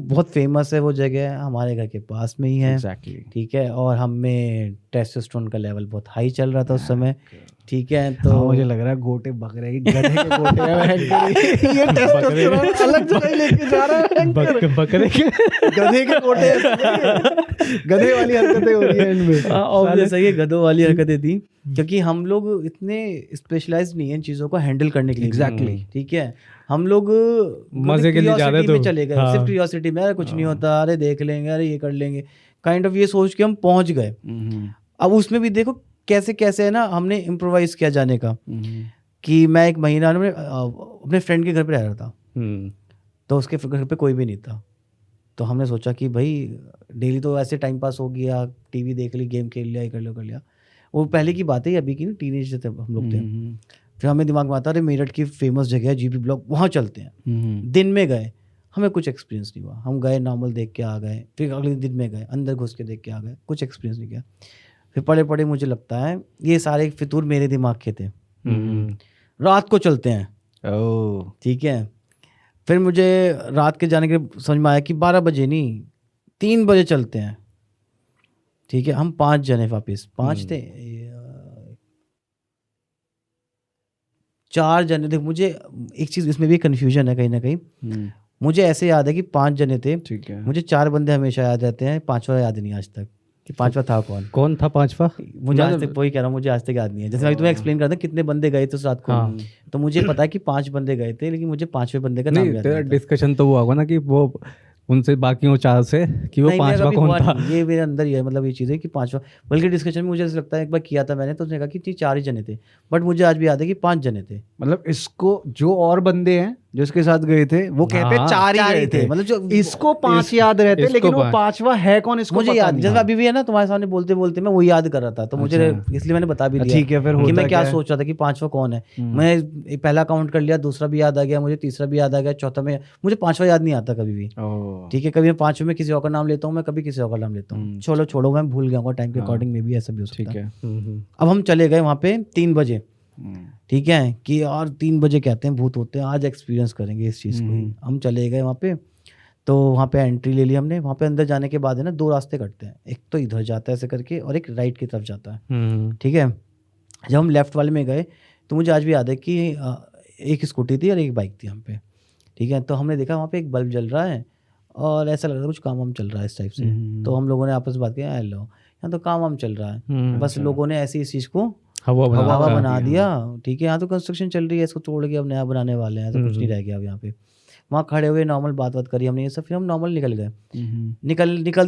बहुत फेमस है वो जगह, हमारे घर के पास में ही है। एग्जैक्टली। ठीक है, और हम में टेस्टोस्टेरोन का लेवल बहुत हाई चल रहा था उस समय। ठीक है। तो हाँ, मुझे लग रहा है गोटे बकरे की गधे के गोटे हैं बैठ के। ये टेस्टोस्टेरोन अलग जगह लेके जा रहा है। बकरे के गधे के गोटे गधे वाली हरकतें हो रही है इनमें। ऑब्वियस है, ये गधों वाली हरकतें थी, क्योंकि हम लोग इतने स्पेशलाइज नहीं है इन चीज़ों को हैंडल करने के लिए। Exactly. ठीक है, हम लोग मजे के लिए जा रहे curiosity में थे। चले गए, हाँ। सिर्फ क्यूरियोसिटी में, अरे कुछ नहीं होता, अरे देख लेंगे, अरे ये कर लेंगे, काइंड ऑफ ये सोच के हम पहुंच गए। अब उसमें भी देखो कैसे कैसे है ना, हमने इम्प्रोवाइज किया जाने का। कि मैं एक महीना में अपने फ्रेंड के घर पे रह रहा था, तो उसके घर पे कोई भी नहीं था। तो हमने सोचा कि भाई डेली तो ऐसे टाइम पास हो गया, टीवी देख ली, गेम खेल लिया, ये कर लिया। वो पहले की बात है, अभी की टीनेज थे हम लोग थे। फिर हमें दिमाग में आता, अरे मेरठ की फेमस जगह है जीबी ब्लॉक, वहाँ चलते हैं। दिन में गए, हमें कुछ एक्सपीरियंस नहीं हुआ। हम गए, नॉर्मल देख के आ गए। फिर अगले दिन में गए, अंदर घुस के देख के आ गए, कुछ एक्सपीरियंस नहीं किया। फिर पड़े पड़े मुझे लगता है ये सारे फितूर मेरे दिमाग के थे। रात को चलते हैं, ठीक है। फिर मुझे रात के जाने के समझ में आया कि 12 बजे नहीं, 3 बजे चलते हैं, ठीक है। हम 5 जने, वापिस 5 थे, 4 जने थे। मुझे एक चीज़ इसमें भी कन्फ्यूजन है कहीं ना कहीं। मुझे ऐसे याद है कि 5 जने थे, ठीक है। मुझे 4 बंदे हमेशा याद रहते हैं, 5वां याद नहीं आज तक कि 5वां था कौन था 5वां? मुझे आज तक, वही कह रहा हूँ, मुझे आज तक याद नहीं है। जैसे मैं तुम्हें एक्सप्लेन करता कितने बंदे गए थे उस रात को। हाँ। तो मुझे पता है कि 5 बंदे गए थे, लेकिन मुझे 5वें बंदे का नाम नहीं, याद तेरा नहीं था। डिस्कशन तो हुआ होगा ना कि वो उनसे बाकियों 4 से कि वो नहीं, मेरा 5वां कभी कौन हुआ था। नहीं। ये मेरे अंदर ही है, मतलब ये चीज़ है कि 5वां, बल्कि डिस्कशन में मुझे ऐसा लगता है एक बार किया था मैंने, तो उसने कहा कि 4 ही जने थे, बट मुझे आज भी याद है कि 5 जने थे। मतलब इसको जो और बंदे हैं जो इसके साथ गए थे वो कहते हाँ, 4 ही गए थे, मतलब जो इसको 5 याद रहते, इसको लेकिन वो 5 5वां है कौन इसको मुझे पता याद, नहीं। जैसे अभी भी है ना तुम्हारे सामने बोलते बोलते मैं वो याद कर रहा था, तो मुझे अच्छा। इसलिए मैंने बता भी दिया। ठीक है, फिर कि होता मैं क्या क्या है? सोच रहा था कि 5वां कौन है। मैं पहला काउंट कर लिया, दूसरा भी याद आ गया मुझे, तीसरा भी याद आ गया, चौथा में मुझे 5वां याद नहीं आता कभी भी। ठीक है, कभी मैं 5वें में किसी और का नाम लेता हूँ, मैं कभी किसी और का नाम लेता हूँ। छोड़ो मैं भूल गया, टाइम के अकॉर्डिंग में भी ऐसा भी हो सकता है। अब हम चले गए वहाँ पे 3 बजे, ठीक है, कि और 3 बजे कहते हैं भूत होते हैं, आज एक्सपीरियंस करेंगे इस चीज़ को ही। हम चले गए वहाँ पे, तो वहाँ पे एंट्री ले ली हमने। वहाँ पे अंदर जाने के बाद है ना 2 रास्ते कटते हैं, एक तो इधर जाता है ऐसे करके और एक राइट की तरफ जाता है, ठीक है। जब हम लेफ्ट वाले में गए तो मुझे आज भी याद है कि एक स्कूटी थी और एक बाइक थी हम पे, ठीक है। तो हमने देखा वहाँ पे एक बल्ब जल रहा है और ऐसा लग रहा था कुछ काम वाम चल रहा है इस टाइप से। तो हम लोगों ने आपस में बात किया, हेलो यहाँ तो काम वाम चल रहा है, बस लोगों ने ऐसी इस चीज़ को हवा बना दिया, ठीक है। यहाँ तो कंस्ट्रक्शन चल रही है, इसको तोड़ के अब नया बनाने वाले हैं, तो कुछ नहीं रह गया अब यहाँ पे। वहाँ खड़े हुए नॉर्मल बात करी हमने ये सब, फिर हम नॉर्मल निकल गए।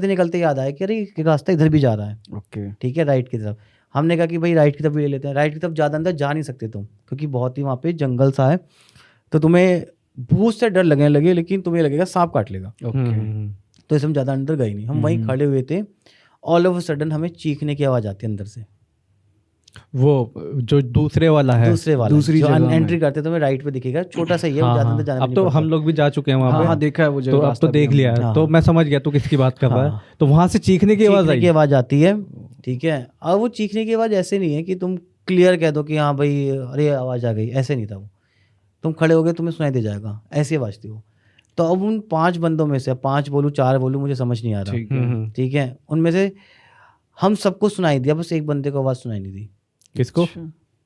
निकलते याद आया कि अरे रास्ता इधर भी जा रहा है, ओके, ठीक है, राइट की तरफ। हमने कहा कि भाई राइट की तरफ भी ले लेते हैं। राइट की तरफ ज़्यादा अंदर जा नहीं सकते तुम, क्योंकि बहुत ही वहाँ पे जंगल सा है, तो तुम्हें भूत से डर लगने लगे, लेकिन तुम्हें लगेगा सांप काट लेगा। तो इसमें ज़्यादा अंदर गए नहीं, हम वहीं खड़े हुए थे। ऑल ऑफ अ सडन हमें चीखने की आवाज़ आती है अंदर से। वो जो दूसरे वाला है, दूसरी जो जगह में। एंट्री करते तो मैं राइट पे दिखेगा, छोटा सा ही है, वो ज़्यादा अंदर जाने अब तो हम लोग भी जा चुके हैं वहाँ पे। हाँ, देखा है वो जगह, तो अब तो देख लिया है, तो मैं समझ गया तू किसकी बात कर रहा है। तो वहाँ से चीखने की आवाज़ आती है, ठीक है। अब वो चीखने की आवाज़ ऐसे नहीं है कि तुम क्लियर कह दो कि हाँ भाई अरे आवाज़ आ गई, ऐसे नहीं था वो। तुम खड़े हो गए, तुम्हें सुनाई दे जाएगा, ऐसी आवाज़ थी वो। तो अब उन 5 बंदों में से 5 बोलूँ 4 बोलूँ मुझे समझ नहीं आ रहा, ठीक है। उनमें से हम सबको सुनाई दिया, बस एक बंदे को आवाज़ सुनाई नहीं दी। किसको?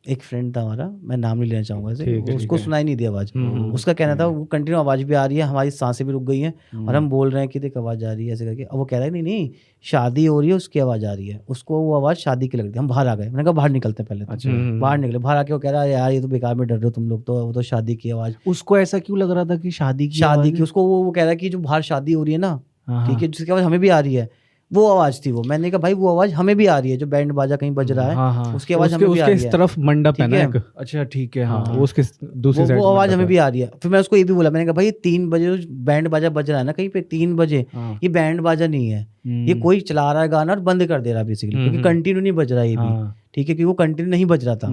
एक फ्रेंड था हमारा, मैं नाम नहीं लेना चाहूँगा इसे, उसको सुनाई नहीं दी आवाज़। उसका कहना था वो कंटिन्यू आवाज़ भी आ रही है, हमारी सांसें भी रुक गई हैं, और हम बोल रहे हैं कि देख आवाज़ आ रही है ऐसे करके। अब वो कह रहा है नहीं शादी हो रही है, उसकी आवाज़ आ रही है, उसको वो आवाज़ शादी की लग रही थी। हम बाहर आ गए, मैंने कहा बाहर निकलते हैं पहले तो। बाहर निकले, बाहर आके वो कह रहा है यार ये तो बेकार में डर रहे हो तुम लोग, तो वो तो शादी की आवाज़। उसको ऐसा क्यों लग रहा था कि शादी की उसको वो कह रहा है कि जो बाहर शादी हो रही है ना, ठीक है, जिसकी आवाज़ हमें भी आ रही है, वो आवाज थी वो। मैंने कहा भाई वो आवाज हमें भी आ रही है, जो बैंड बाजा कहीं बज रहा है, उसकी आवाज हमें भी आ रही है। इस तरफ मंडप है ना एक, अच्छा ठीक है, वो उसके दूसरी साइड वो आवाज हमें भी आ रही है। फिर मैं उसको ये भी बोला, मैंने कहा भाई 3 बजे जो बैंड बाजा बज रहा है ना कहीं पे, 3 बजे, ये बैंड बाजा नहीं है, ये कोई चला रहा है गाना और बंद कर दे रहा है बेसिकली, क्योंकि कंटिन्यू नहीं बज रहा है ये भी, ठीक है, क्योंकि वो कंटिन्यू नहीं बज रहा था।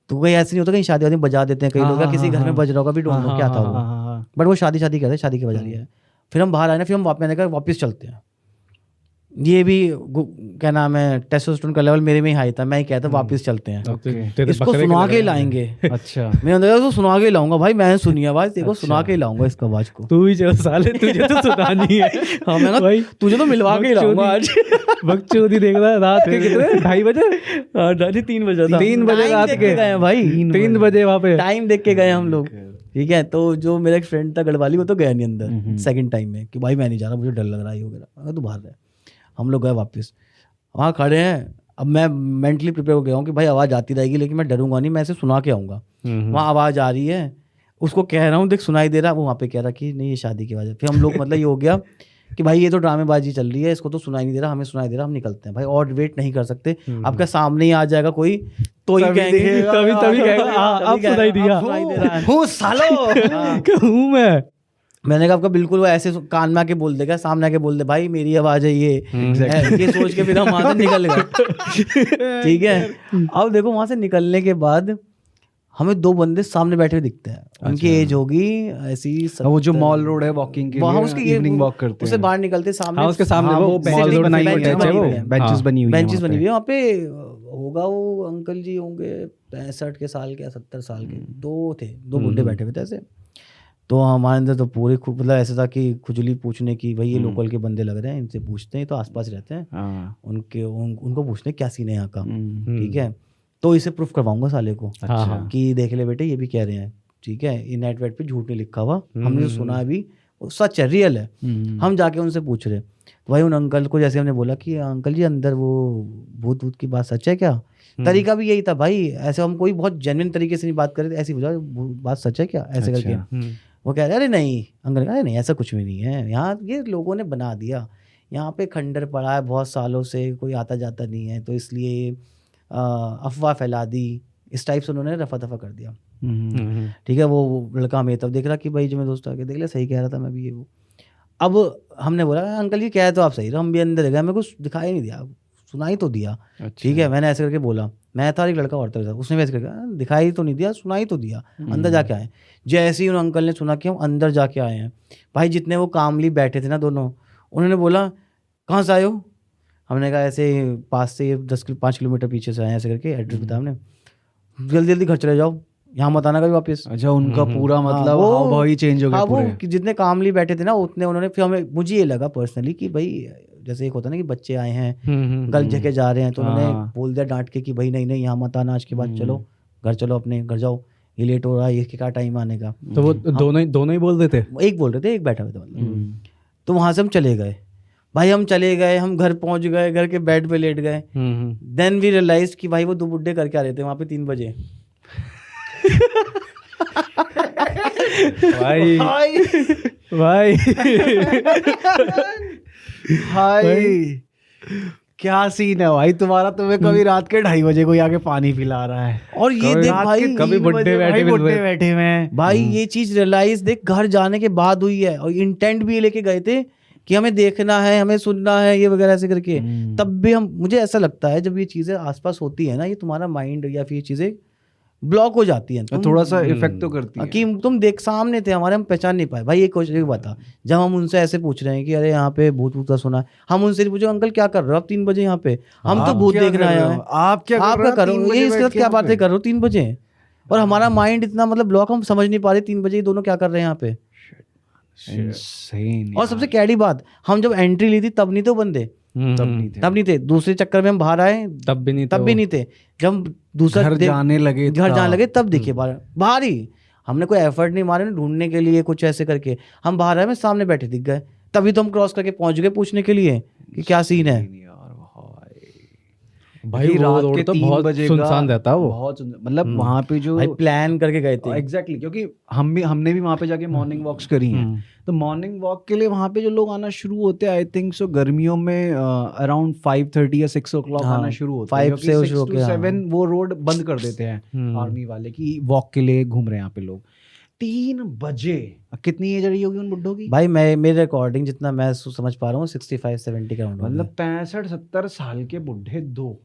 तो कोई ऐसे नहीं होता, कहीं शादी वादी बजा देते हैं कई लोग, या किसी घर में बज रहा होगा, भी डोंट नो क्या था वो, बट वो शादी कहते हैं, शादी की बजा रही है। फिर हम बाहर आए ना, फिर हम मैंने कहा वापस चलते हैं। ये भी क्या नाम है, टेस्टोस्टेरोन का लेवल मेरे में ही हाई था। मैं ही कहता वापस चलते हैं, इसको सुना के लाएंगे। अच्छा मैं अंदर इसको सुना के लाऊंगा भाई, मैंने सुनी आवाज, देखो सुना के लाऊंगा इसका आवाज को। तू ही चल साले, तुझे तो सुनानी है। हाँ मैं भाई तुझे तो मिलवा के ही लाऊंगा आज। बकचोदी देख रहा है रात के कितने 2:30 बजे, 3 बजे था, 3 बजे रात के गए भाई, 3 बजे वहाँ पे टाइम देख के गए हम लोग। ठीक है, तो जो मेरा एक फ्रेंड था गढ़वाली, वो तो गया नहीं अंदर सेकंड टाइम में कि भाई मैं नहीं जा रहा, मुझे डर लग रहा है वगैरह। अगर तू बाहर रहे, हम लोग गए वापस, वहाँ खड़े हैं। अब मैं मेंटली प्रिपेयर हो गया हूँ कि भाई आवाज़ आती रहेगी लेकिन मैं डरूंगा नहीं, मैं ऐसे सुना के आऊँगा। वहाँ आवाज़ आ रही है, उसको कह रहा हूँ देख सुनाई दे रहा है, वो वहाँ पे कह रहा कि नहीं ये शादी की आवाज़ है। फिर हम लोग मतलब ये हो गया कि भाई ये तो ड्रामेबाजी चल रही है, इसको तो सुनाई नहीं दे रहा, हमें सुनाई दे रहा, हम निकलते हैं भाई, और वेट नहीं कर सकते। आपके सामने ही आ जाएगा कोई तो ही कहेंगे, तभी कहेगा आप सुनाई दिया हूँ सालो हूँ मैं। मैंने कहा आपका बिल्कुल वो ऐसे कान में आके बोल देगा, सामने आके बोल दे भाई मेरी आवाज है ये, ये सोच के फिर हम वहां से निकल गए। ठीक है, अब देखो वहां से निकलने के बाद हमें 2 बंदे सामने बैठे हुए दिखते हैं। उनकी एज होगी ऐसी वो जो मॉल रोड है वॉकिंग के वहाँ लिए, उसकी इवनिंग वॉक करते हैं, उससे बाहर निकलते सामने, हाँ, उसके सामने वो बेंचेस बनाई हुई है, बेंचेस बनी हुई है, बेंचेस बनी हुई है वहाँ पे। होगा वो अंकल जी होंगे 65 के साल के या 70 साल के, 2 थे, 2 बुड्ढे बैठे हुए थे ऐसे। तो हमारे अंदर तो पूरे मतलब ऐसा था कि खुजली पूछने की, भाई ये लोकल के बंदे लग रहे हैं, इनसे पूछते हैं, तो आसपास रहते हैं, उनको पूछते हैं क्या सीन है यहाँ का। ठीक है, तो इसे प्रूफ करवाऊंगा साले को कि देख ले बेटे ये भी कह रहे हैं। ठीक है, ये नेट वेट पे झूठ नहीं लिखा हुआ, हमने जो सुना अभी वो सच है, रियल है। हम जाके उनसे पूछ रहे, तो भाई उन अंकल को जैसे हमने बोला कि अंकल जी अंदर वो भूत भूत की बात सच है क्या, तरीका भी यही था भाई, ऐसे हम कोई बहुत जेन्युइन तरीके से नहीं बात कर रहे थे, ऐसी बोला बात सच है क्या ऐसे करके। वो कह रहे अरे नहीं अंकल, अरे नहीं ऐसा कुछ भी नहीं है, यहाँ ये लोगों ने बना दिया, यहाँ पे खंडर पड़ा है बहुत सालों से, कोई आता जाता नहीं है, तो इसलिए अफवाह फैला दी, इस टाइप से उन्होंने रफा दफा कर दिया। ठीक है, वो लड़का हमें तब देख रहा कि भाई जो मेरे दोस्त आके देख लिया, सही कह रहा था मैं भी ये वो। अब हमने बोला अंकल जी कह तो आप सही रहे, हम भी अंदर गए, हमें कुछ दिखाई नहीं दिया, सुनाई तो दिया। ठीक है, मैंने ऐसे करके बोला, मैं था एक लड़का और था, उसने भी ऐसे करके दिखाई तो नहीं दिया, सुनाई तो दिया, अंदर जाके आए। जैसे ही उन अंकल ने सुना कि हम अंदर जाके आए हैं, भाई जितने वो कामली बैठे थे ना दोनों, उन्होंने बोला कहाँ से आए हो, हमने कहा ऐसे पास से 5 किलोमीटर पीछे से आए, ऐसे करके एड्रेस बताया हमने, जल्दी जल्दी घर चले जाओ, यहाँ मत आना कभी वापस। अच्छा, उनका पूरा मतलब हाव भाव ही चेंज हो गया पूरे। वो जितने कामली बैठे थे ना उतने उन्होंने, फिर हमें मुझे ये लगा पर्सनली कि भाई जैसे एक होता है ना कि बच्चे आए हैं गल झके जा रहे हैं, तो उन्होंने बोल दिया डांट के कि भाई नहीं नहीं यहाँ मत आना, आज के बाद चलो घर, चलो अपने घर जाओ, ये लेट हो रहा है, इसके क्या टाइम आने का। तो वो दोनों ही बोल रहे थे, एक बोल रहे थे एक बैठा हुआ था मतलब। तो वहां से हम चले गए भाई, हम चले गए, हम घर पहुंच गए, घर के बेड पे लेट गए। देन वी रियलाइज कि भाई वो 2 बुड्ढे करके आ रहे थे वहां पे 3 बजे। भाई भाई भाई क्या सीन है भाई तुम्हारा, तुम्हें कभी रात के 2:30 बजे कोई आके पानी पिला रहा है, और ये देख भाई कभी बुड्ढे बैठे हुए हैं भाई, ये चीज रियलाइज देख घर जाने के बाद हुई है, और इंटेंट भी लेके गए थे कि हमें देखना है, हमें सुनना है, ये वगैरह ऐसे करके। तब भी हम, मुझे ऐसा लगता है जब ये चीजें आसपास होती है ना, ये तुम्हारा माइंड या फिर ये चीजें ब्लॉक हो जाती है, थोड़ा सा इफेक्ट तो करती है कि तुम देख सामने थे हमारे, हम पहचान नहीं पाए। भाई एक बात, जब हम उनसे ऐसे पूछ रहे हैं कि अरे यहाँ पे भूत भूत का सुना है, हम उनसे पूछे अंकल क्या कर रहे हो आप 3 बजे यहाँ पे, हम तो भूत देखना आए हैं, आप क्या कर रहे हो, ये इसके साथ क्या बातें कर रहे हो 3 बजे, और हमारा माइंड इतना मतलब ब्लॉक, हम समझ नहीं पा रहे 3 बजे ये दोनों क्या कर रहे हैं यहाँ पे। और सबसे कैडी बात, हम जब एंट्री ली थी तब नहीं थे बंदे, तब नहीं थे, दूसरे चक्कर में हम बाहर आए तब भी नहीं थे, जब दूसरा घर जाने लगे तब दिखे बाहर ही। हमने कोई एफर्ट नहीं मारे ढूंढने के लिए कुछ ऐसे करके, हम बाहर आए, में सामने बैठे दिख गए, तभी तो हम क्रॉस करके पहुंच गए पूछने के लिए कि क्या सीन है। भाई रात के तो बहुत सुनसान रहता है वो, बहुत मतलब वहाँ पे जो भाई प्लान करके गए थे एग्जैक्टली, क्योंकि हमने भी वहाँ पे जाके मॉर्निंग वॉक्स करी हैं, तो मॉर्निंग वॉक के लिए वहाँ पे जो लोग आना शुरू होते हैं, आई थिंक सो गर्मियों में अराउंड 5:30 या 6 o'clock आना शुरू होता है, 5 से 6 to 7 वो रोड बंद कर देते हैं आर्मी वाले की वॉक के लिए घूम रहे हैं यहाँ पे लोग। 3 बजे, कितनी एज रही होगी उन बुड्ढों की? भाई मैं मेरे अकॉर्डिंग जितना मैं समझ पा रहा हूँ 65-70 का, मतलब 65-70 साल के बुड्ढे 2,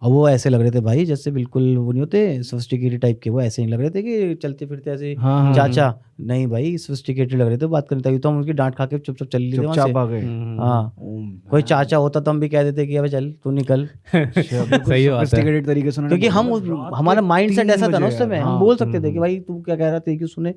और वो ऐसे लग रहे थे भाई जैसे बिल्कुल वो नहीं होते सोफिस्टिकेटेड टाइप के, वो ऐसे नहीं लग रहे थे कि चलते फिरते ऐसे हाँ, चाचा, नहीं भाई सोफिस्टिकेटेड लग रहे थे बात करने, तभी तो हम उनकी डांट खा के चुपचाप चल लिए थे वहाँ से। चुपचाप आ गए। हाँ, कोई चाचा होता तो हम भी कह देते कि अबे चल तू निकल, सही बात है। Sophisticated तरीके से उन्होंने क्योंकि हम बोला। हमारा माइंड सेट 3 ऐसा था ना उस बजे समय, यार, हम हाँ। बोल सकते थे कि भाई तू क्या कह रहा था कि सुने,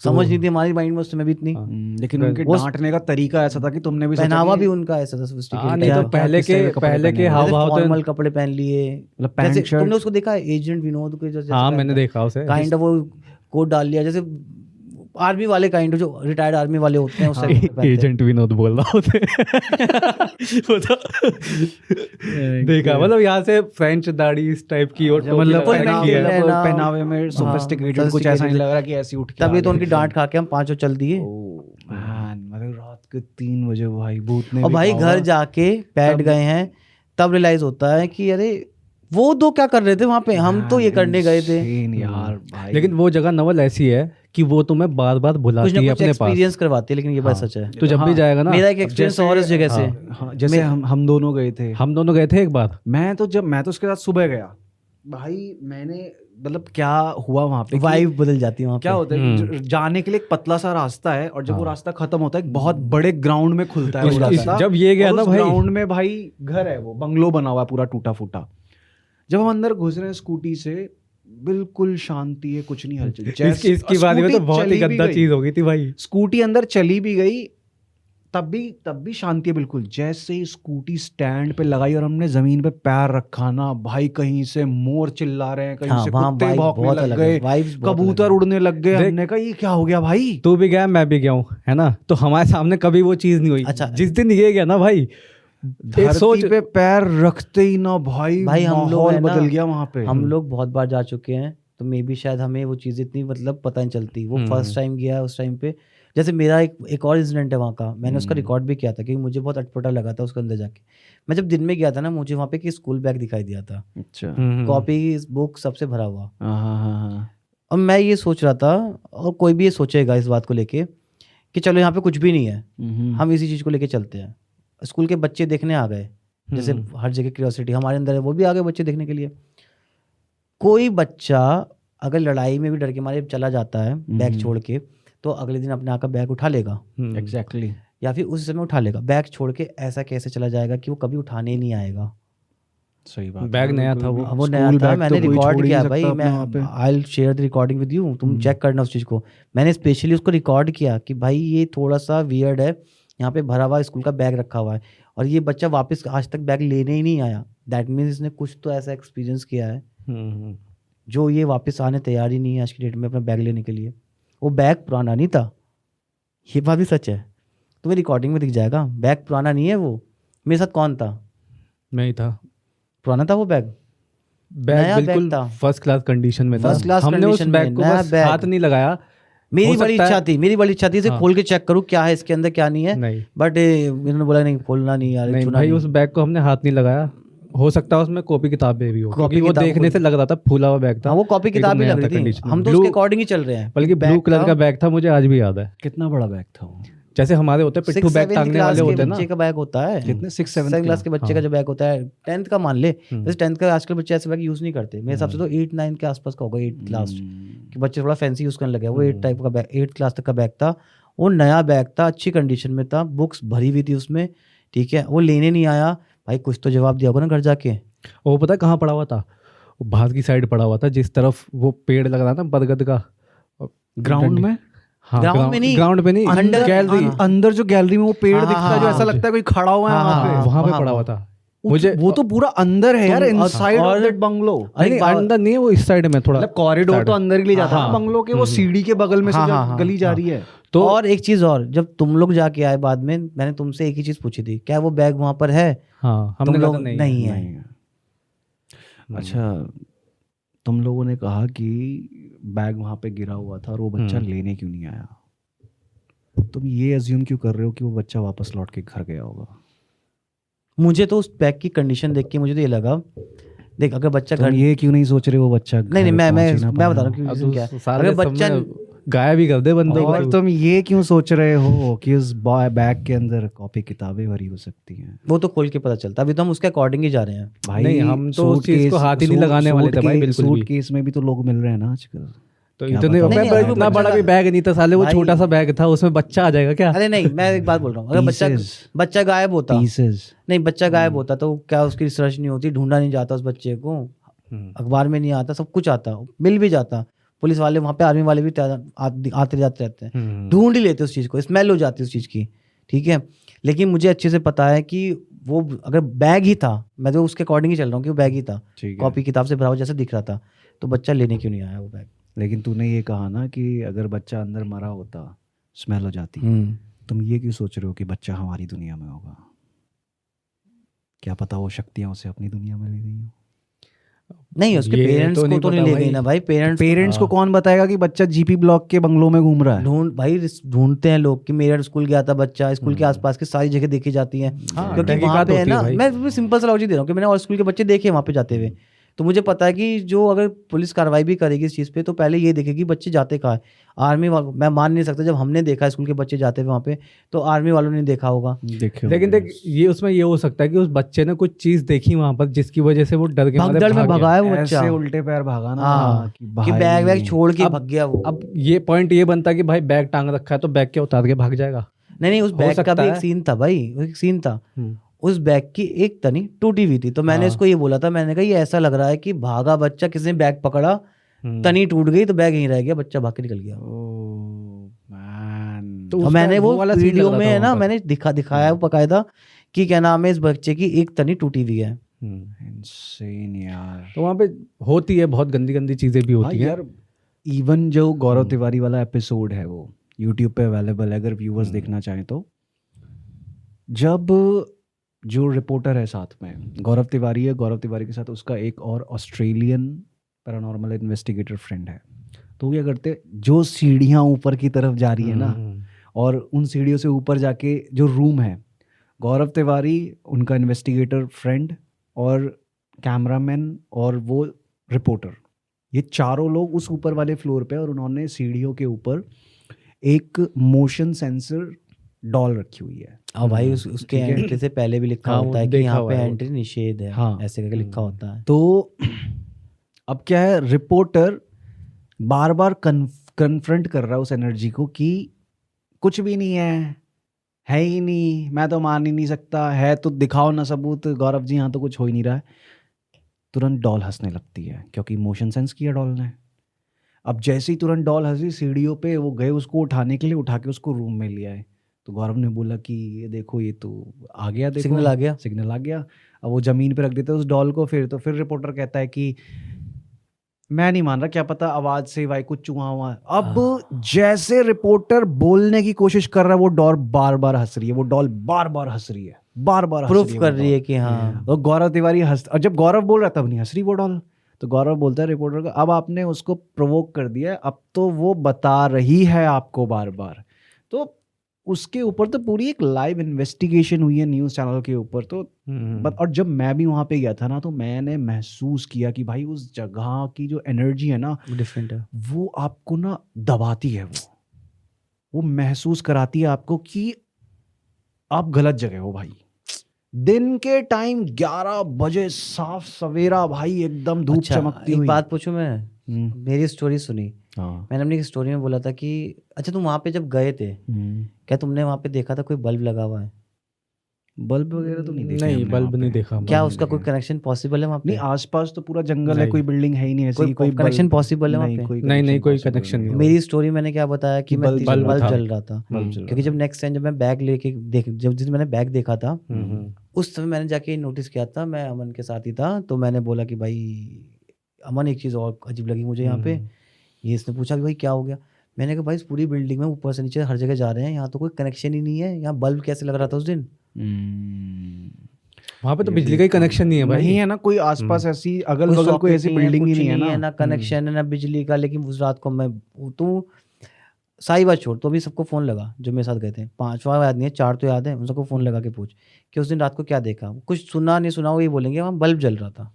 समझ नहीं थी हमारी माइंड में उस समय भी इतनी। लेकिन उनके डांटने का तरीका ऐसा था कि तुमने भी सोचा पहनावा कि भी उनका ऐसा था sophisticated, नहीं तो क्या- पहले किस तरह के के कपड़े पहले के पहने हुए? हाव भाव फॉर्मल तो कपड़े पहन लिए, मतलब पैंट जैसे शर्ट। तुमने उसको देखा है एजेंट विनोद को, जैसे हाँ मैंने देखा उसे। काइंड ऑफ वो कोट डाल लिया जैसे आर्मी वाले काइंड जो रिटायर्ड आर्मी वाले होते हैं उस टाइप के पहनते हैं। एजेंट विनोद बोल रहा होते वो तो देखा, मतलब यहाँ से फ्रेंच दाढ़ी इस टाइप की और अच्छा, टोपी मतलब लगा full रखी maintain है। है। ना। पहनावे में सोफिस्टिकेटेड कुछ ऐसा नहीं लग रहा कि ऐसी उठ के तभी तो आ गए उनकी डांट खा के हम पांचों चल दिए। मतलब रात के 3 बजे भाई भूत ने और भी भाई कहा घर होगा। जाके बैठ गए हैं, तब रियलाइज होता है कि अरे वो दो क्या कर रहे थे वहां पे, हम तो ये करने गए थे। Insane यार भाई। लेकिन वो जगह नवल ऐसी है कि वो तुम्हें बार बार कुछ बुलाती ना है कुछ अपने पास। एक्सपीरियंस करवाती है, लेकिन ये बात हाँ। सच है। तो जब भी जाएगा ना, मेरा एक एक्सपीरियंस और इस जगह से, हाँ, जैसे हम दोनों गए थे। हम दोनों गए थे एक बार। मैं तो उसके साथ सुबह गया भाई। मैंने मतलब क्या हुआ वहां पे कि वाइब बदल जाती है वहाँ क्या पे। होता है कि जाने के लिए एक पतला सा रास्ता है और जब वो रास्ता खत्म होता है एक बहुत बड़े ग्राउंड में खुलता है वो रास्ता। जब ये गया और ना उस भाई, ग्राउंड में भाई घर है, वो बंगलो बना हुआ है पूरा टूटा फूटा। जब हम अंदर घुस रहे हैं स्कूटी से, बिल्कुल शांति है, कुछ नहीं हलचल। इसकी बात में तो बहुत ही गंदा चीज हो गई थी भाई। स्कूटी अंदर चली भी गई, तब भी शांति है बिल्कुल। जैसे ही स्कूटी स्टैंड पे लगाई और हमने जमीन पे पैर रखा ना भाई, कहीं से मोर चिल्ला रहे हैं, कहीं हाँ, से वहाँ कुत्ते vibe भौंकने बहुत लग अलग है, गए, vibes बहुत कबूतर अलग है। उड़ने लग गए। देख- हमने कहा ये क्या हो गया भाई। तू भी गया, मैं भी गया हूँ, है ना। तो हमारे सामने कभी वो चीज नहीं हुई। अच्छा। जिस दिन ये गया ना भाई, एक सोच धरती पे पैर रखते ही ना भाई हम लोग माहौल है ना, बदल गया वहां पे। हम लोग बहुत बार जा चुके हैं, तो मे भी शायद हमें वो चीज़ इतनी मतलब पता नहीं चलती। वो फर्स्ट टाइम गया उस टाइम पे, जैसे मेरा एक और इंसिडेंट है वहाँ का, मैंने उसका रिकॉर्ड भी किया था क्योंकि मुझे बहुत अटपटा लगा था उसके अंदर जाके। मैं जब दिन में गया था ना, मुझे वहाँ पे एक स्कूल बैग दिखाई दिया था, अच्छा। कॉपी बुक सबसे भरा हुआ। हाँ। और मैं ये सोच रहा था, और कोई भी ये सोचेगा इस बात को लेके कि चलो यहाँ पे कुछ भी नहीं है, हम इसी चीज़ को लेके चलते हैं। स्कूल के बच्चे देखने आ गए, जैसे हर जगह क्यूरियोसिटी हमारे अंदर है, वो भी आ गए बच्चे देखने के लिए। कोई बच्चा अगर लड़ाई में भी डर के मारे चला जाता है बैग छोड़ के, तो अगले दिन अपने आकर बैग उठा लेगा, एग्जैक्टली। या फिर उस समय उठा लेगा। बैग छोड़ के ऐसा कैसे चला जाएगा कि वो कभी उठाने ही नहीं आएगा। सही बात। बैग नया था वो। वो नया स्कूल था, बैग मैंने तो कोई रिकॉर्ड छोड़ ही किया नहीं भाई, सकता मैं अपने वहाँ पे। I will share the recording with you, तुम चेक करना उस चीज़ को। मैंने स्पेशली उसको रिकॉर्ड किया कि भाई ये थोड़ा सा वियर्ड है, यहाँ पे भरा हुआ स्कूल का बैग रखा हुआ है और ये बच्चा वापस आज तक बैग लेने ही नहीं आया। दैट मीन्स इसने कुछ तो ऐसा एक्सपीरियंस किया है जो ये वापस आने तैयार ही नहीं है आज की डेट में अपना बैग लेने के लिए। वो बैग पुराना नहीं था, ये बात भी सच है, तुम्हें रिकॉर्डिंग में दिख जाएगा। बैग पुराना नहीं है। वो मेरे साथ कौन था? मैं ही था। पुराना था वो बैग, बैग नया बैग बिल्कुल था। फर्स्ट क्लास कंडीशन में था। First class हमने उस condition बैग में, को नया बस बैग। हाथ नहीं लगाया। मेरी हो बड़ी सकता है- इच्छा थी, मेरी बड़ी इच्छा थी इसे हाँ। खोल के चेक करूँ क्या है इसके अंदर क्या नहीं है, नहीं बट इन्होंने बोला नहीं खोलना नहीं यार, नहीं छूना भाई, नहीं। उस बैग को हमने हाथ नहीं लगाया। हो सकता है उसमें कॉपी किताबें भी हो, कॉपी क्योंकि वो किताब देखने से लग रहा था फूला हुआ बैग था। हाँ, वो कॉपी एकदम किताब ही नया लग था रही थी। condition में। हम तो Blue- उसके अकॉर्डिंग ही चल रहे हैं। बल्कि ब्लू कलर का बैग था, मुझे आज भी याद है। कितना बड़ा बैग था वो? जैसे हमारे होते हैं पिट्ठू बैग टांगने वाले होते हैं ना। बच्चे का बैग होता है, कितने 6-7 7 क्लास के बच्चे का जो बैग होता है, 10th का मान ले। जैसे 10th का आजकल बच्चे ऐसे बैग यूज नहीं करते, मेरे हिसाब से तो 8-9 के आसपास का होगा, 8th क्लास कि बच्चे थोड़ा फैंसी यूज करने लगे। वो 8 टाइप का बैग, 8th क्लास तक का बैग था। वो नया बैग था, अच्छी कंडीशन में था, बुक्स भरी हुई थी उसमें, ठीक है। वो लेने नहीं आया भाई, कुछ तो जवाब दिया होगा ना घर जाके। वो पता है कहाँ पड़ा हुआ था? वो बाहर की साइड पड़ा हुआ था, जिस तरफ वो पेड़ लग रहा था बरगद का। ग्राउंड में? हाँ, ग्राउंड में नहीं, ग्राउंड में नहीं, अंदर- गैलरी। अंदर जो गैलरी में वो पेड़ हाँ, दिखता है, हाँ, जो ऐसा हाँ, लगता है कोई खड़ा हुआ है हाँ, वहां पे। हाँ, वहां पे वहाँ- पड़ा हुआ था। मुझे वो तो पूरा अंदर है यार, तुम- इनसाइड ऑफ और- दैट बंगलो। अरे नहीं, बात- अंदर नहीं है, वो इस साइड में थोड़ा। मतलब कॉरिडोर तो अंदर के लिए जाता है हाँ, ना बंगलो के, वो सीढ़ी के बगल में से हाँ, जो हाँ, हाँ, गली जा रही है। तो और एक चीज और, जब तुम लोग जाके आए बाद में, मैंने तुमसे एक ही चीज पूछी थी, क्या वो बैग वहां पर है? हाँ, तुम हमने लोग कहा नहीं है। नहीं। अच्छा, तुम लोगों ने कहा कि बैग वहां पे गिरा हुआ था और वो बच्चा लेने क्यों नहीं आया? तुम ये अज्यूम क्यों कर रहे हो कि वो बच्चा वापस लौट के घर गया होगा? मुझे तो उस बैग की कंडीशन देख के मुझे तो ये लगा, देख अगर बच्चा तुम घर, ये क्यों नहीं सोच रहे वो बच्चा नहीं घर मैं पहुंच ही ना बता रहा पाया? हूँ कि अब reason तो क्या है। सारे अगर सब बच्चा में गायब ही कर दे बंदों को। और तुम ये क्यों सोच रहे हो कि उस बैग के अंदर कॉपी किताबें भरी हो सकती हैं? वो तो खोल के पता चलता, अभी तो हम उसके अकॉर्डिंग ही जा रहे हैं भाई नहीं, हम तो उस चीज को हाथ ही नहीं लगाने वाले थे भाई, बिल्कुल भी। सूट केस में भी तो लोग मिल रहे हैं ना आजकल। तो क्या इतने बताऊं? नहीं, अभी इतना बड़ा भी बैग नहीं था साले, वो भाई- छोटा सा बैग था, उसमें बच्चा आ जाएगा क्या? अरे नहीं, मैं एक बात बोल रहा हूँ, अगर Pieces. बच्चा गायब होता, पीसेस। नहीं बच्चा गायब होता तो क्या उसकी रिसर्च नहीं होती, ढूंढा नहीं जाता उस बच्चे को, अखबार में नहीं आता, सब कुछ आता, मिल भी जाता, पुलिस वाले वहाँ पे, आर्मी वाले भी आते जाते रहते हैं, ढूंढ ही लेते उस चीज़ को, स्मेल हो जाती है उस चीज़ की, ठीक है। लेकिन मुझे अच्छे से पता है कि वो अगर बैग ही था, मैं तो उसके अकॉर्डिंग ही चल रहा हूँ कि वो बैग ही था, कॉपी किताब से भरा हुआ जैसे दिख रहा था, तो बच्चा लेने क्यों नहीं आया वो बैग? लेकिन तूने ये कहा ना कि अगर बच्चा अंदर मरा होता स्मेल हो जाती, तुम ये क्यों सोच रहे हो कि बच्चा हमारी दुनिया में होगा? क्या पता वो शक्तियां उसे अपनी दुनिया में ले गई हो। नहीं, उसके ये पेरेंट्स तो को नहीं तो नहीं पता ले गई भाई। ना भाई, पेरेंट्स को कौन बताएगा कि बच्चा जीपी ब्लॉक के बंगलों में घूम रहा है? ढूंढते हैं लोग कि मेरा स्कूल गया था बच्चा, स्कूल के आसपास की सारी जगह देखी जाती हैं, हाँ, क्योंकि वहाँ तहकीकात पे है होती ना, भाई। मैं सिंपल सा लॉजिक दे रहा हूँ कि मैंने और स्कूल के बच्चे देखे वहाँ पे जाते हुए, तो मुझे पता है कि जो अगर पुलिस कार्रवाई भी करेगी इस चीज़ पे तो पहले ये देखेगी बच्चे जाते कहाँ है। मैं मान नहीं सकता, जब हमने देखा स्कूल के बच्चे जाते हुए वहाँ पे, तो आर्मी वालों ने देखा होगा। लेकिन देख, ये उसमें ये हो सकता है कि उस बच्चे ने कुछ चीज देखी वहां पर जिसकी वजह से वो डर के मारे भगदड़ में भाग गया। भगा है वो बच्चा, ऐसे उल्टे पैर भागा ना हाँ, कि कि बैग वैग छोड़ के भाग गया वो। अब ये पॉइंट ये बनता है कि भाई बैग टांग रखा है तो बैग क्या उतार के भाग जाएगा? नहीं, उस हो बैग का सकता भी एक है। सीन था भाई, एक सीन था, उस बैग की एक तनी टूटी हुई थी, तो मैंने इसको ये बोला था, मैंने कहा ये ऐसा लग रहा है कि भागा बच्चा, किसी ने बैग पकड़ा, तनी टूट गई तो बैग यहीं रह गया, बच्चा भाग के निकल गया। तो और मैंने वो वाला scene लग वीडियो रहा में था है ना, वहाँ पर। मैंने दिखाया वो बकायदा कि क्या नाम है, इस बच्चे की एक तनी टूटी हुई है। इंसेन यार। तो वहाँ पे होती है बहुत गंदी गंदी चीजें भी हाँ होती हैं। यार, इवन जो गौरव तिवारी वाला एपिसोड है वो यूट्यूब पे अवेलेबल है, अगर व्यूअर्स देखना चाहें तो। जब जो रिपोर्टर है साथ में गौरव तिवारी है, गौरव तिवारी के साथ उसका एक और ऑस्ट्रेलियन पैरानॉर्मल इन्वेस्टिगेटर फ्रेंड है, तो वो क्या करते, जो सीढ़ियाँ ऊपर की तरफ जा रही है ना, और उन सीढ़ियों से ऊपर जाके जो रूम है, गौरव तिवारी, उनका इन्वेस्टिगेटर फ्रेंड और कैमरामैन और वो रिपोर्टर, ये चारों लोग उस ऊपर वाले फ्लोर पे, और उन्होंने सीढ़ियों के ऊपर एक मोशन सेंसर डॉल रखी हुई है। और भाई उसके एंट्री से पहले भी लिखा हाँ, होता है कि देखा यहाँ हुआ पे है वो। एंट्री निषेध है, हाँ। ऐसे करके लिखा होता है। तो अब क्या है, रिपोर्टर बार बार कन्फ्रंट कर रहा है उस एनर्जी को कि कुछ भी नहीं है ही नहीं, मैं तो मान ही नहीं सकता, है तो दिखाओ ना सबूत गौरव जी, यहाँ तो कुछ हो ही नहीं रहा है। तुरंत डॉल हंसने लगती है क्योंकि मोशन सेंस किया डॉल ने। अब जैसे ही तुरंत डॉल हंसी, सीढ़ियों पे वो गए उसको उठाने के लिए, उठा के उसको रूम में लिया है। तो गौरव ने बोला कि ये देखो, ये तो आ गया, देखो सिग्नल आ गया। सिग्नल आ गया। अब वो ज़मीन पे रख देते हैं उस डॉल को। फिर रिपोर्टर कहता है कि मैं नहीं मान रहा, क्या पता आवाज़ से भाई कुछ चूहा हुआ। अब जैसे रिपोर्टर बोलने की कोशिश कर रहा है, वो डॉल बार बार हंस रही है, वो डॉल बार बार हंस रही है, बार बार प्रूफ कर रही है कि हाँ। और गौरव तिवारी और जब गौरव बोल रहा तब नहीं हंस रही वो डॉल। तो गौरव बोलता है रिपोर्टर को, अब आपने उसको प्रोवोक कर दिया, अब तो वो बता रही है आपको बार बार। तो उसके ऊपर तो पूरी एक लाइव इन्वेस्टिगेशन हुई है न्यूज़ चैनल के ऊपर। तो और जब मैं भी वहाँ पे गया था ना, तो मैंने महसूस किया कि भाई उस जगह की जो एनर्जी है ना, डिफरेंट है, वो आपको ना दबाती है, वो महसूस कराती है आपको कि आप गलत जगह हो भाई। दिन के टाइम 11 बजे साफ सवेरा भाई, एकदम धूप चमकती हुई। एक बात पूछूं मैं, मेरी स्टोरी सुनी, हाँ। मैंने अपनी स्टोरी में बोला था कि अच्छा तुम वहाँ पे जब गए थे, क्या तुमने वहाँ पे देखा था कोई बल्ब लगा हुआ है? बल्ब वगैरह तो नहीं देखा। नहीं, बल्ब नहीं देखा। क्या उसका कोई कनेक्शन पॉसिबल है वहाँ पे? नहीं, आसपास तो पूरा जंगल है, कोई बिल्डिंग है ही नहीं ऐसी। कोई कनेक्शन पॉसिबल है वहाँ पे? नहीं, कोई कनेक्शन नहीं। मेरी स्टोरी मैंने क्या बताया कि मैं बल्ब जल रहा था, क्योंकि क्योंकि जब नेक्स्ट टाइम जब मैं बैग लेके जब जिस मैंने बैग देखा था, उस समय मैंने जाके नोटिस किया था, मैं अमन के साथ ही था, तो मैंने बोला कि भाई अमन एक चीज़ और अजीब लगी मुझे यहाँ पे। ये इसने पूछा कि भाई क्या हो गया? मैंने कहा भाई इस पूरी बिल्डिंग में ऊपर से नीचे हर जगह जा रहे हैं, यहाँ तो कोई कनेक्शन ही नहीं है, यहाँ बल्ब कैसे लग रहा था उस दिन? वहाँ पे तो बिजली का ही कनेक्शन नहीं है भाई। नहीं है ना कोई आसपास ऐसी, अगल बगल कोई ऐसी बिल्डिंग ही नहीं है ना कनेक्शन है ना बिजली का। लेकिन उस रात को मैं, तू सारी बात छोड़, तो अभी सबको फ़ोन लगा जो मेरे साथ गए थे, 5वां याद नहीं है, 4 तो याद है, उन सबको फ़ोन लगा के पूछ कि उस दिन रात को क्या देखा। कुछ सुना नहीं सुना, वो ये बोलेंगे वहाँ बल्ब जल रहा था।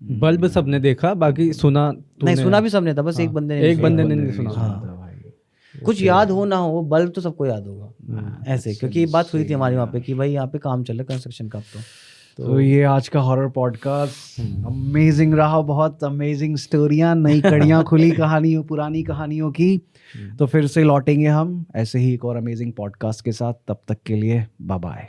बल्ब सबने देखा, बाकी सुना नहीं, सुना भी सबने था, बस एक बंदे ने नहीं सुना। हाँ। कुछ याद हो ना हो, बल्ब तो सबको याद होगा ऐसे, क्योंकि ये बात हुई थी हमारी वहाँ पे कि भाई यहाँ पे काम चल रहा है कंस्ट्रक्शन का। तो ये आज का हॉरर पॉडकास्ट अमेजिंग रहा, बहुत अमेजिंग स्टोरियां, नई कड़ियां खुली कहानियों, पुरानी कहानियों की। तो फिर से लौटेंगे हम ऐसे ही एक और अमेजिंग पॉडकास्ट के साथ, तब तक के लिए बाय बाय।